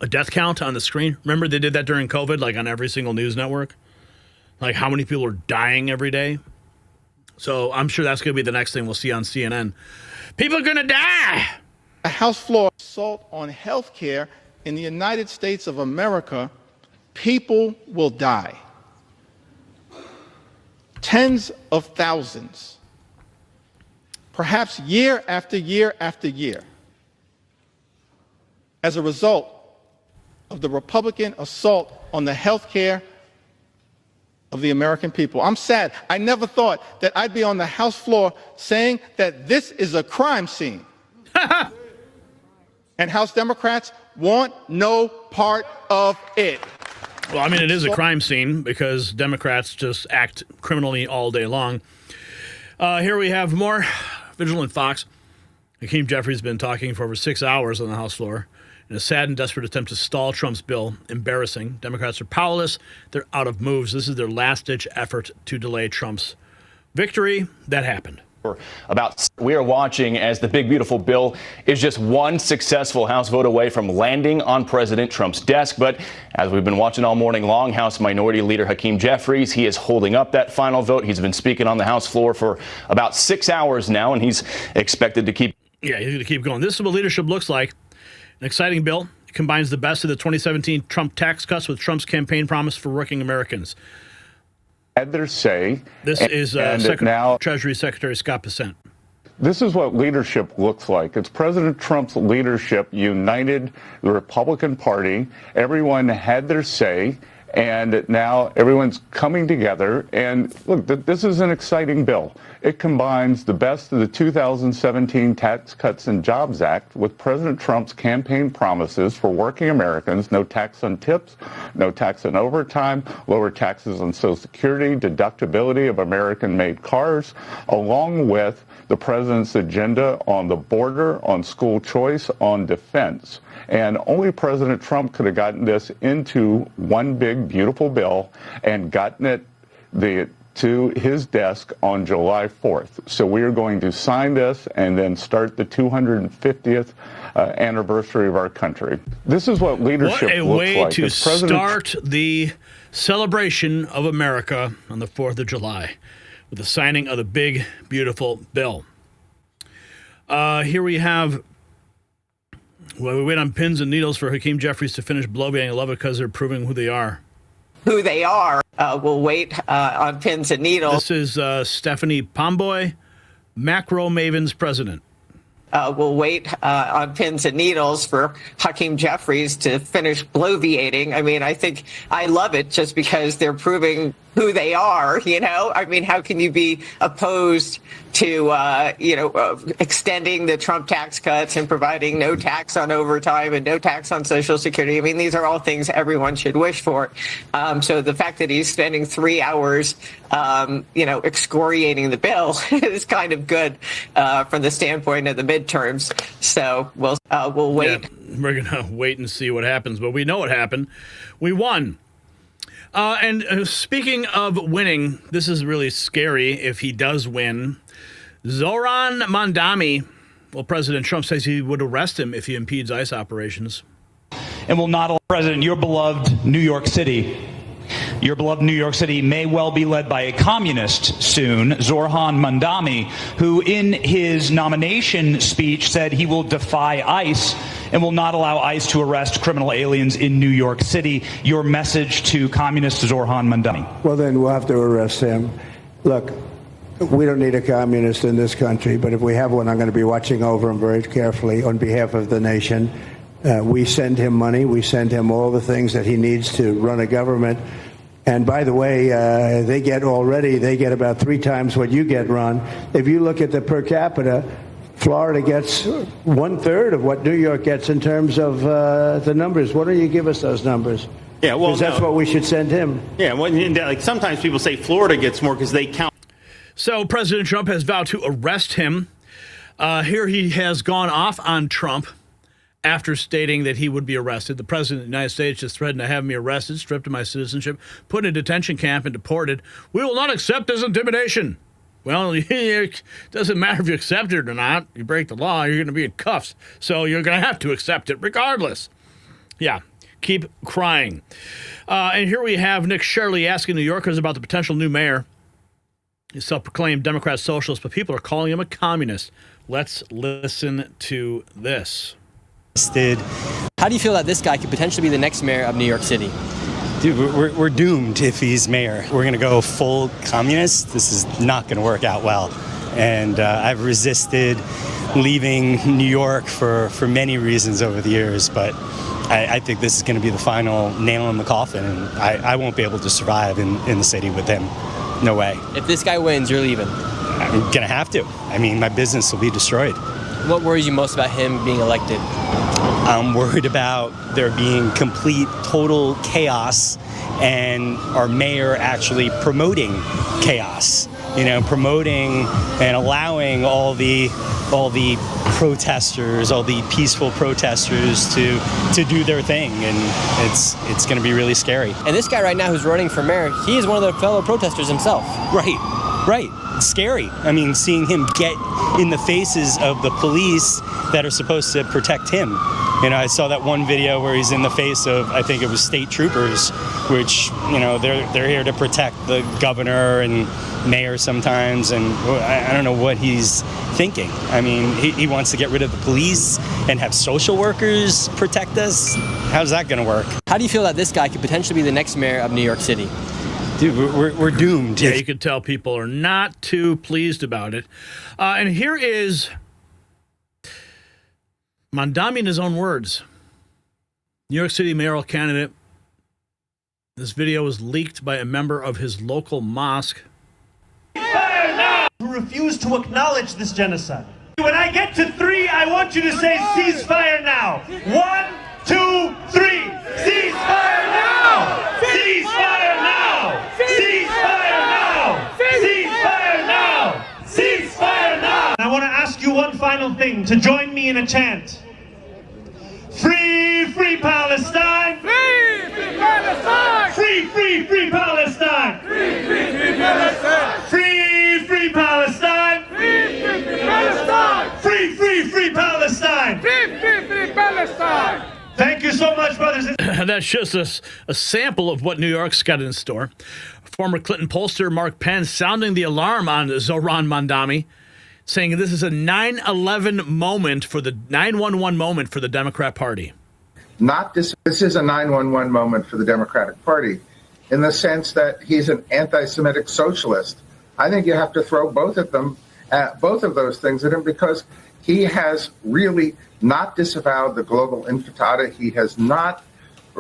death count on the screen. Remember they did that during COVID, like on every single news network? Like how many people are dying every day? So I'm sure that's going to be the next thing we'll see on CNN. People are going to die. A House floor assault on health care in the United States of America, people will die. Tens of thousands. Perhaps year after year after year. As a result of the Republican assault on the health care of the American people. I'm sad. I never thought that I'd be on the House floor saying that this is a crime scene. And House Democrats want no part of it. Well, I mean, it is a crime scene because Democrats just act criminally all day long. Here we have more Vigilant Fox. Hakeem Jeffries has been talking for over 6 hours on the House floor in a sad and desperate attempt to stall Trump's bill. Embarrassing. Democrats are powerless. They're out of moves. This is their last-ditch effort to delay Trump's victory. That happened. We are watching as the big, beautiful bill is just one successful House vote away from landing on President Trump's desk. But as we've been watching all morning long, House Minority Leader Hakeem Jeffries, he is holding up that final vote. He's been speaking on the House floor for about 6 hours now, and he's expected to keep. Yeah, he's going to keep going. This is what leadership looks like. An exciting bill. It combines the best of the 2017 Trump tax cuts with Trump's campaign promise for working Americans. Had their say. This is Treasury Secretary Scott Bessent. This is what leadership looks like. It's President Trump's leadership united the Republican Party. Everyone had their say, and now everyone's coming together. And look, this is an exciting bill. It combines the best of the 2017 Tax Cuts and Jobs Act with President Trump's campaign promises for working Americans: no tax on tips, no tax on overtime, lower taxes on Social Security, deductibility of American-made cars, along with the president's agenda on the border, on school choice, on defense. And only President Trump could have gotten this into one big, beautiful bill and gotten it to his desk on July 4th. So we are going to sign this and then start the 250th anniversary of our country. This is what leadership looks like. What a way to start the celebration of America on the 4th of July with the signing of the big, beautiful bill. Here we have, well, we wait on pins and needles for Hakeem Jeffries to finish bloviating. I love it because they're proving who they are. Who they are. We'll wait on pins and needles. This is Stephanie Pomboy, Macro Maven's president. We'll wait on pins and needles for Hakeem Jeffries to finish bloviating. I mean, I think I love it just because they're proving who they are, I mean, how can you be opposed to, extending the Trump tax cuts and providing no tax on overtime and no tax on Social Security? I mean, these are all things everyone should wish for. So the fact that he's spending 3 hours, excoriating the bill is kind of good from the standpoint of the midterms. So we'll wait. Yeah, we're going to wait and see what happens, but we know what happened. We won. And speaking of winning, this is really scary if he does win. Zohran Mamdani, well, President Trump says he would arrest him if he impedes ICE operations. And will not allow President, your beloved New York City may well be led by a communist soon, Zohran Mamdani, who in his nomination speech said he will defy ICE and will not allow ICE to arrest criminal aliens in New York City. Your message to communist Zohran Mamdani? Well, then we'll have to arrest him. Look, we don't need a communist in this country, but if we have one, I'm going to be watching over him very carefully on behalf of the nation. We send him money. We send him all the things that he needs to run a government. And by the way, they get about 3 times what you get, Ron. If you look at the per capita, Florida gets 1/3 of what New York gets in terms of the numbers. Why don't you give us those numbers? Yeah, well, because that's what we should send him. Yeah, well, like sometimes people say Florida gets more because they count. So President Trump has vowed to arrest him. Here he has gone off on Trump after stating that he would be arrested. The President of the United States just threatened to have me arrested, stripped of my citizenship, put in a detention camp, and deported. We will not accept this intimidation. Well, it doesn't matter if you accept it or not. You break the law, you're going to be in cuffs. So you're going to have to accept it regardless. Yeah, keep crying. And here we have Nick Shirley asking New Yorkers about the potential new mayor. He's self-proclaimed Democrat socialist, but people are calling him a communist. Let's listen to this. How do you feel that this guy could potentially be the next mayor of New York City? Dude, we're doomed if he's mayor. We're going to go full communist. This is not going to work out well. And I've resisted leaving New York for many reasons over the years, but I think this is going to be the final nail in the coffin, and I won't be able to survive in the city with him. No way. If this guy wins, you're leaving. I'm going to have to. I mean, my business will be destroyed. What worries you most about him being elected? I'm worried about there being complete, total chaos and our mayor actually promoting chaos, promoting and allowing all the protesters, all the peaceful protesters to do their thing. And it's going to be really scary. And this guy right now who's running for mayor, he is one of the fellow protesters himself. Right. It's scary. I mean, seeing him get in the faces of the police that are supposed to protect him. I saw that one video where he's in the face of, I think it was state troopers, which, they're here to protect the governor and mayor sometimes. And I don't know what he's thinking. I mean, he wants to get rid of the police and have social workers protect us. How's that going to work? How do you feel that this guy could potentially be the next mayor of New York City? Dude, we're doomed. Yeah, you can tell people are not too pleased about it. And here is Mamdani in his own words. New York City mayoral candidate. This video was leaked by a member of his local mosque. Who refuse to acknowledge this genocide. When I get to 3, I want you to say ceasefire now. 1, 2, 3. Ceasefire now! Ceasefire now! Ceasefire now! Ceasefire now! Ceasefire now! I want to ask you one final thing, to join me in a chant. Free, free Palestine! Free, free Palestine! Free, free, free Palestine! Free, free, free Palestine! Free, free Palestine! Free, free, free Palestine! Free, free, free Palestine! Free, free, free Palestine! Thank you so much, brothers. That's just a sample of what New York's got in store. Former Clinton pollster Mark Penn sounding the alarm on Zohran Mamdani, saying this is a 9/11 moment for the 9/11 moment for the Democrat Party. This is a 9/11 moment for the Democratic Party, in the sense that he's an anti-Semitic socialist. I think you have to throw both of those things at him, because he has really not disavowed the global intifada. He has not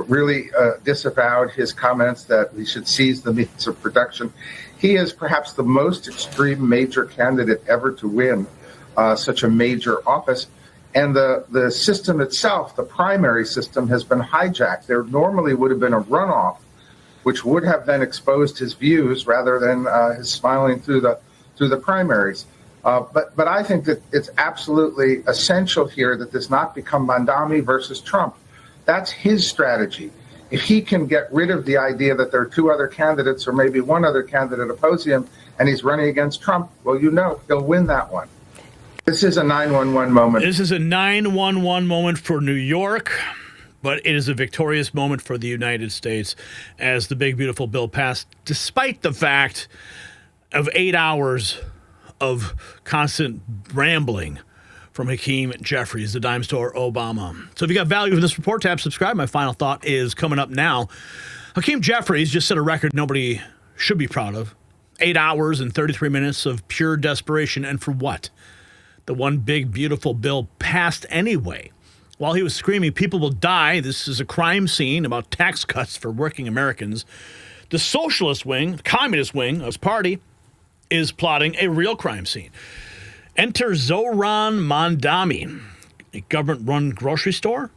really disavowed his comments that we should seize the means of production. He is perhaps the most extreme major candidate ever to win such a major office. And the system itself, the primary system, has been hijacked. There normally would have been a runoff, which would have then exposed his views rather than his smiling through the primaries. But I think that it's absolutely essential here that this not become Mandami versus Trump. That's his strategy. If he can get rid of the idea that there are two other candidates or maybe one other candidate opposing him and he's running against Trump, well, he'll win that one. This is a 911 moment. This is a 911 moment for New York, but it is a victorious moment for the United States as the big, beautiful bill passed, despite the fact of 8 hours of constant rambling from Hakeem Jeffries, the dime store Obama. So if you got value from this report, tap subscribe. My final thought is coming up now. Hakeem Jeffries just set a record nobody should be proud of. 8 hours and 33 minutes of pure desperation. And for what? The one big, beautiful bill passed anyway. While he was screaming, people will die, this is a crime scene about tax cuts for working Americans, the socialist wing, the communist wing of his party, is plotting a real crime scene. Enter Zohran Mamdani, a government-run grocery store,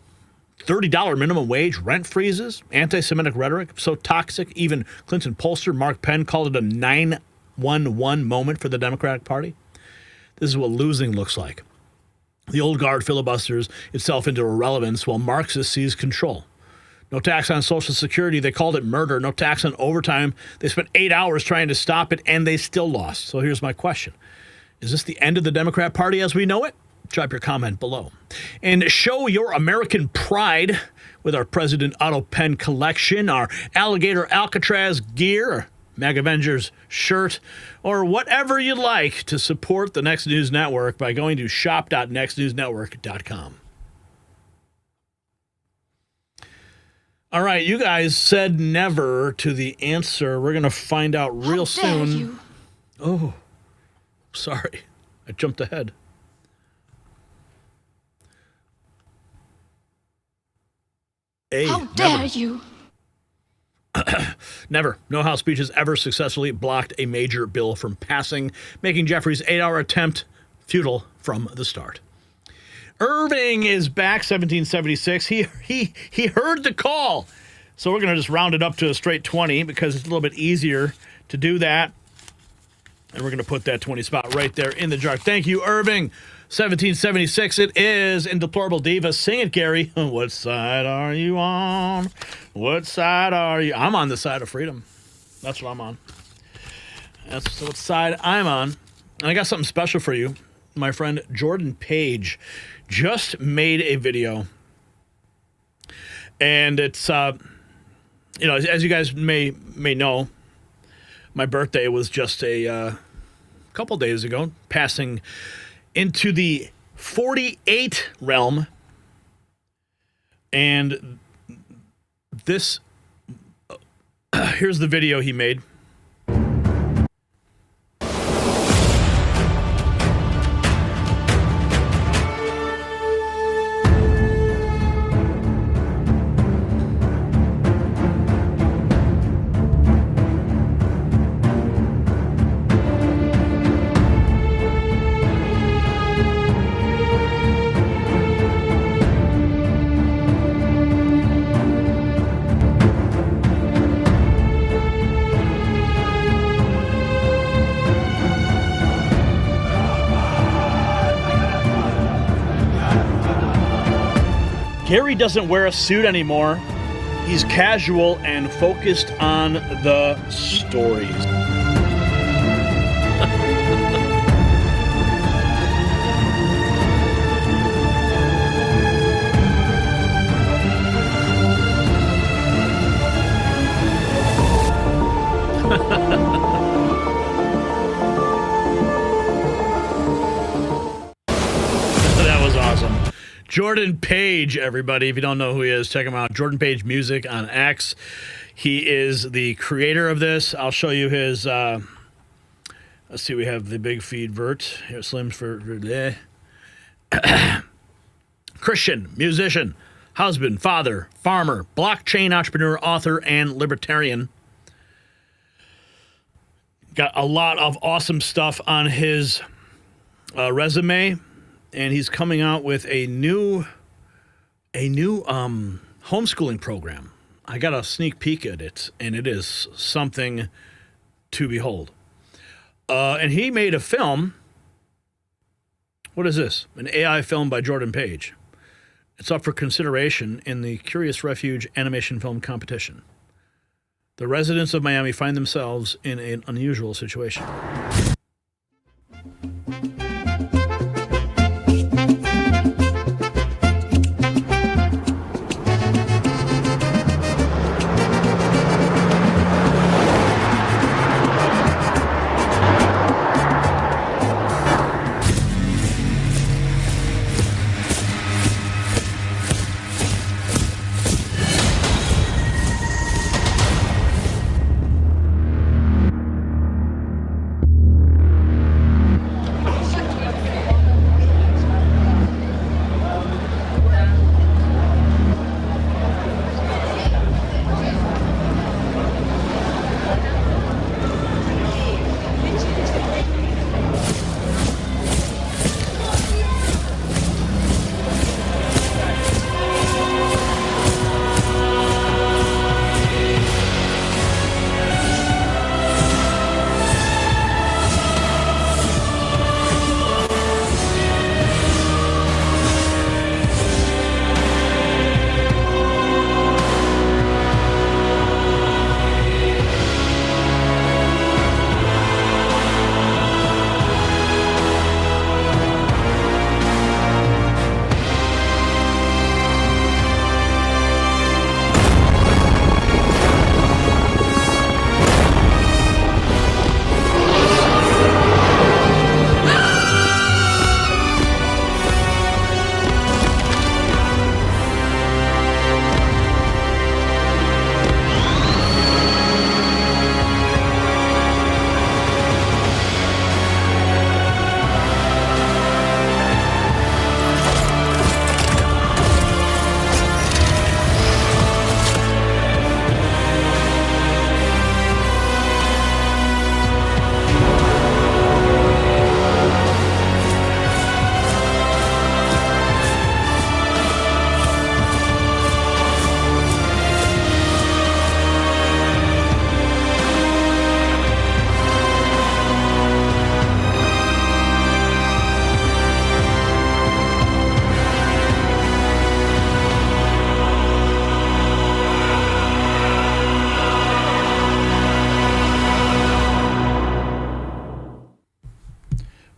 $30 minimum wage, rent freezes, anti-Semitic rhetoric, so toxic, even Clinton pollster Mark Penn called it a 911 moment for the Democratic Party. This is what losing looks like. The old guard filibusters itself into irrelevance while Marxists seize control. No tax on Social Security, they called it murder. No tax on overtime. They spent 8 hours trying to stop it, and they still lost. So here's my question. Is this the end of the Democrat Party as we know it? Drop your comment below. And show your American pride with our President Otto Penn collection, our Alligator Alcatraz gear, our Mag Avengers shirt, or whatever you like to support the Next News Network by going to shop.nextnewsnetwork.com. All right, you guys said never to the answer. We're going to find out real soon. You. Oh, sorry. I jumped ahead. How dare you? Never. No House speech has ever successfully blocked a major bill from passing, making Jeffries' 8-hour attempt futile from the start. Irving is back, 1776. He heard the call. So we're going to just round it up to a straight 20 because it's a little bit easier to do that. And we're going to put that 20 spot right there in the jar. Thank you, Irving. 1776 it is in Deplorable Diva. Sing it, Gary. What side are you on? What side are you? I'm on the side of freedom. That's what I'm on. That's what side I'm on. And I got something special for you. My friend Jordan Page just made a video. And it's, as you guys may know, my birthday was just a couple days ago, passing into the 48 realm. And this, here's the video he made. Gary doesn't wear a suit anymore. He's casual and focused on the stories. That was awesome. Jordan Page, everybody. If you don't know who he is, check him out. Jordan Page Music on X. He is the creator of this. I'll show you his, let's see, we have the big feed vert. Here, Slim's for Christian, musician, husband, father, farmer, blockchain entrepreneur, author, and libertarian. Got a lot of awesome stuff on his resume, and he's coming out with a new homeschooling program. I got a sneak peek at it, and it is something to behold. And he made a film. What is this? An AI film by Jordan Page. It's up for consideration in the Curious Refuge animation film competition. The residents of Miami find themselves in an unusual situation.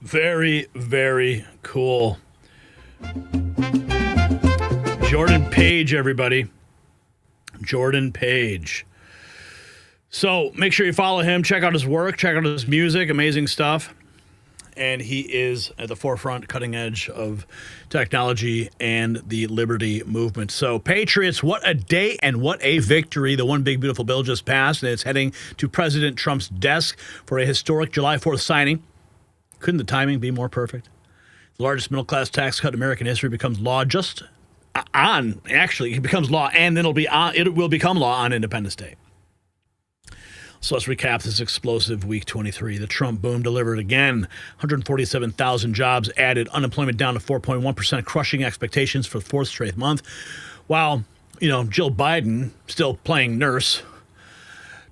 Very, very cool. Jordan Page, everybody. Jordan Page. So make sure you follow him. Check out his work. Check out his music. Amazing stuff. And he is at the forefront, cutting edge of technology and the liberty movement. So Patriots, what a day and what a victory. The one big beautiful bill just passed, and it's heading to President Trump's desk for a historic July 4th signing. Couldn't the timing be more perfect? The largest middle-class tax cut in American history becomes law it becomes law, and then it will become law on Independence Day. So let's recap this explosive week 23. The Trump boom delivered again. 147,000 jobs added, unemployment down to 4.1%, crushing expectations for the fourth straight month. While, Jill Biden still playing nurse,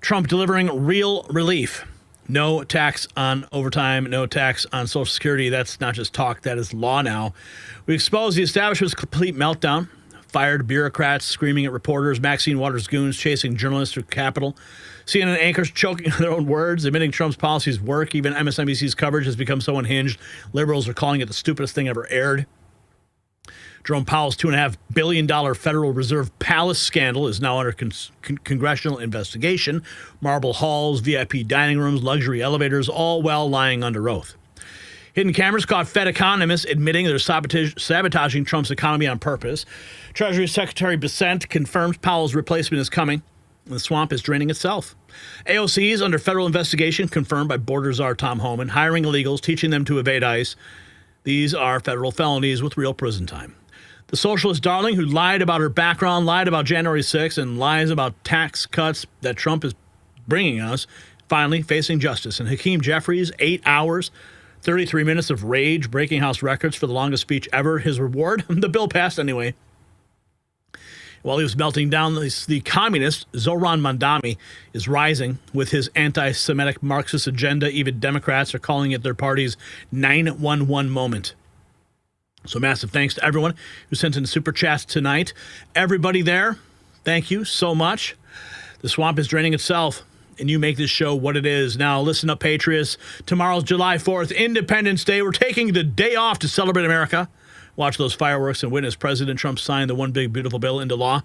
Trump delivering real relief. No tax on overtime, no tax on Social Security. That's not just talk, that is law now. We exposed the establishment's complete meltdown. Fired bureaucrats screaming at reporters. Maxine Waters goons chasing journalists through Capitol. CNN anchors choking on their own words, admitting Trump's policies work. Even MSNBC's coverage has become so unhinged, liberals are calling it the stupidest thing ever aired. Jerome Powell's $2.5 billion Federal Reserve Palace scandal is now under congressional investigation. Marble halls, VIP dining rooms, luxury elevators, all while lying under oath. Hidden cameras caught Fed economists admitting they're sabotaging Trump's economy on purpose. Treasury Secretary Bessent confirms Powell's replacement is coming. The swamp is draining itself. AOC is under federal investigation, confirmed by border czar Tom Homan, hiring illegals, teaching them to evade ICE. These are federal felonies with real prison time. The socialist darling who lied about her background, lied about January 6th, and lies about tax cuts that Trump is bringing us, finally facing justice. And Hakeem Jeffries, 8 hours, 33 minutes of rage, breaking House records for the longest speech ever. His reward? The bill passed anyway. While he was melting down, the communist Zohran Mamdani is rising with his anti-Semitic Marxist agenda. Even Democrats are calling it their party's 911 moment. So massive thanks to everyone who sent in super chats tonight. Everybody there, thank you so much. The swamp is draining itself, and you make this show what it is. Now, listen up, Patriots. Tomorrow's July 4th, Independence Day. We're taking the day off to celebrate America. Watch those fireworks and witness President Trump sign the one big beautiful bill into law.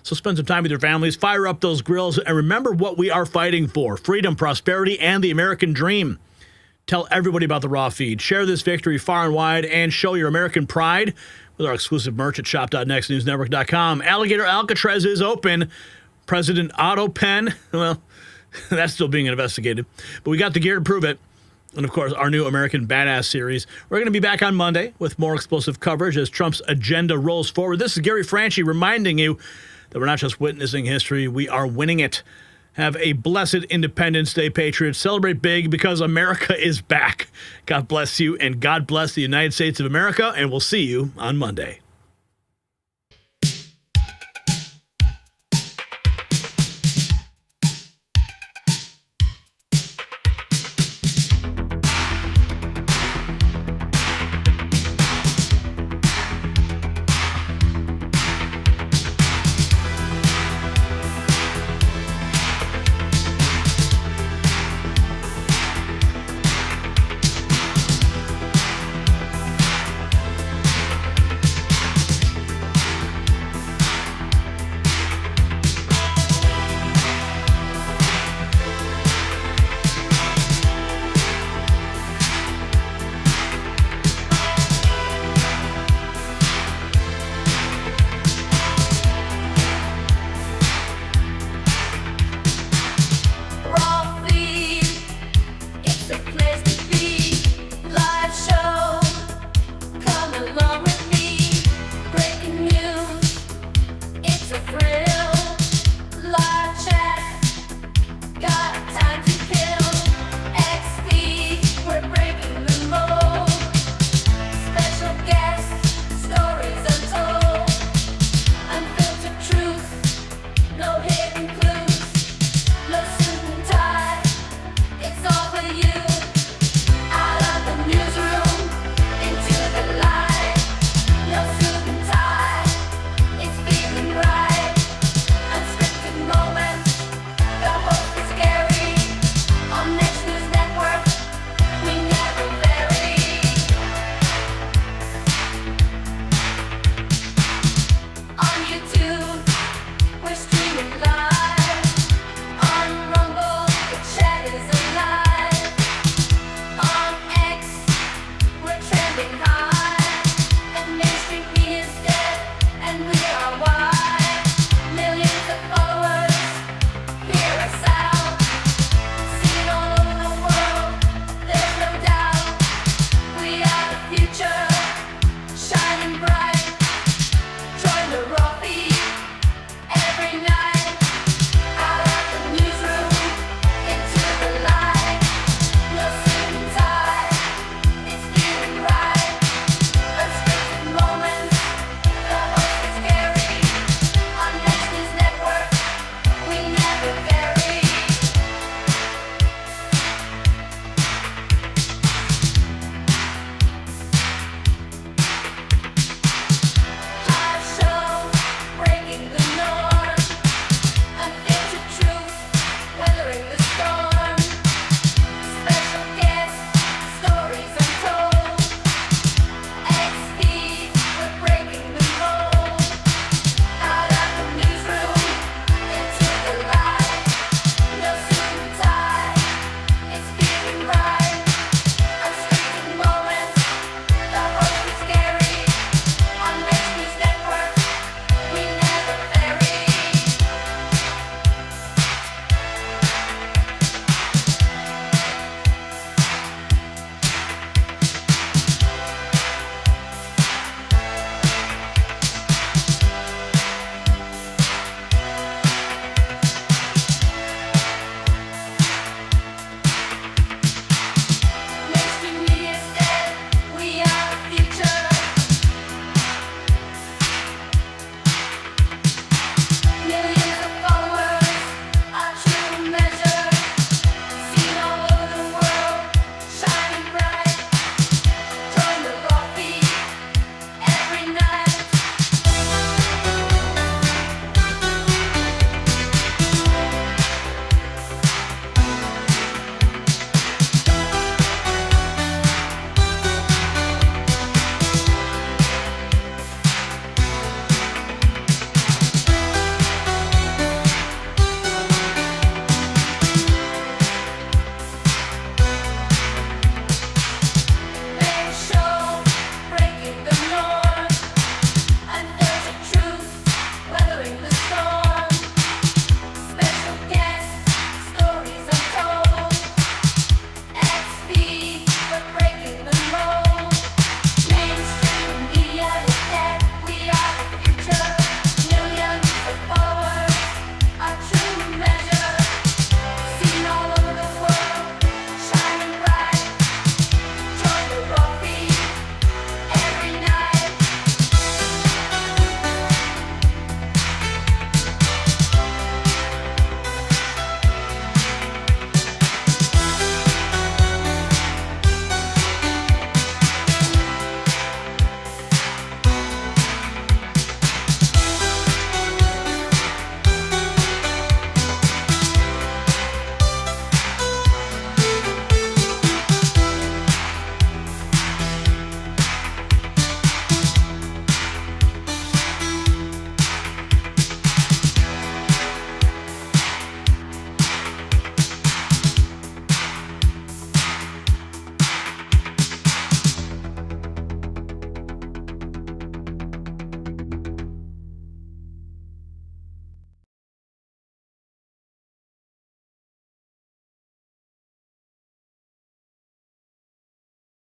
So spend some time with your families, fire up those grills, and remember what we are fighting for: freedom, prosperity, and the American dream. Tell everybody about the Raw feed. Share this victory far and wide, and show your American pride with our exclusive merch at shop.nextnewsnetwork.com. Alligator Alcatraz is open. President Otto Penn, well, that's still being investigated, but we got the gear to prove it. And, of course, our new American Badass series. We're going to be back on Monday with more explosive coverage as Trump's agenda rolls forward. This is Gary Franchi reminding you that we're not just witnessing history, we are winning it. Have a blessed Independence Day, Patriots. Celebrate big because America is back. God bless you, and God bless the United States of America, and we'll see you on Monday. It's a place to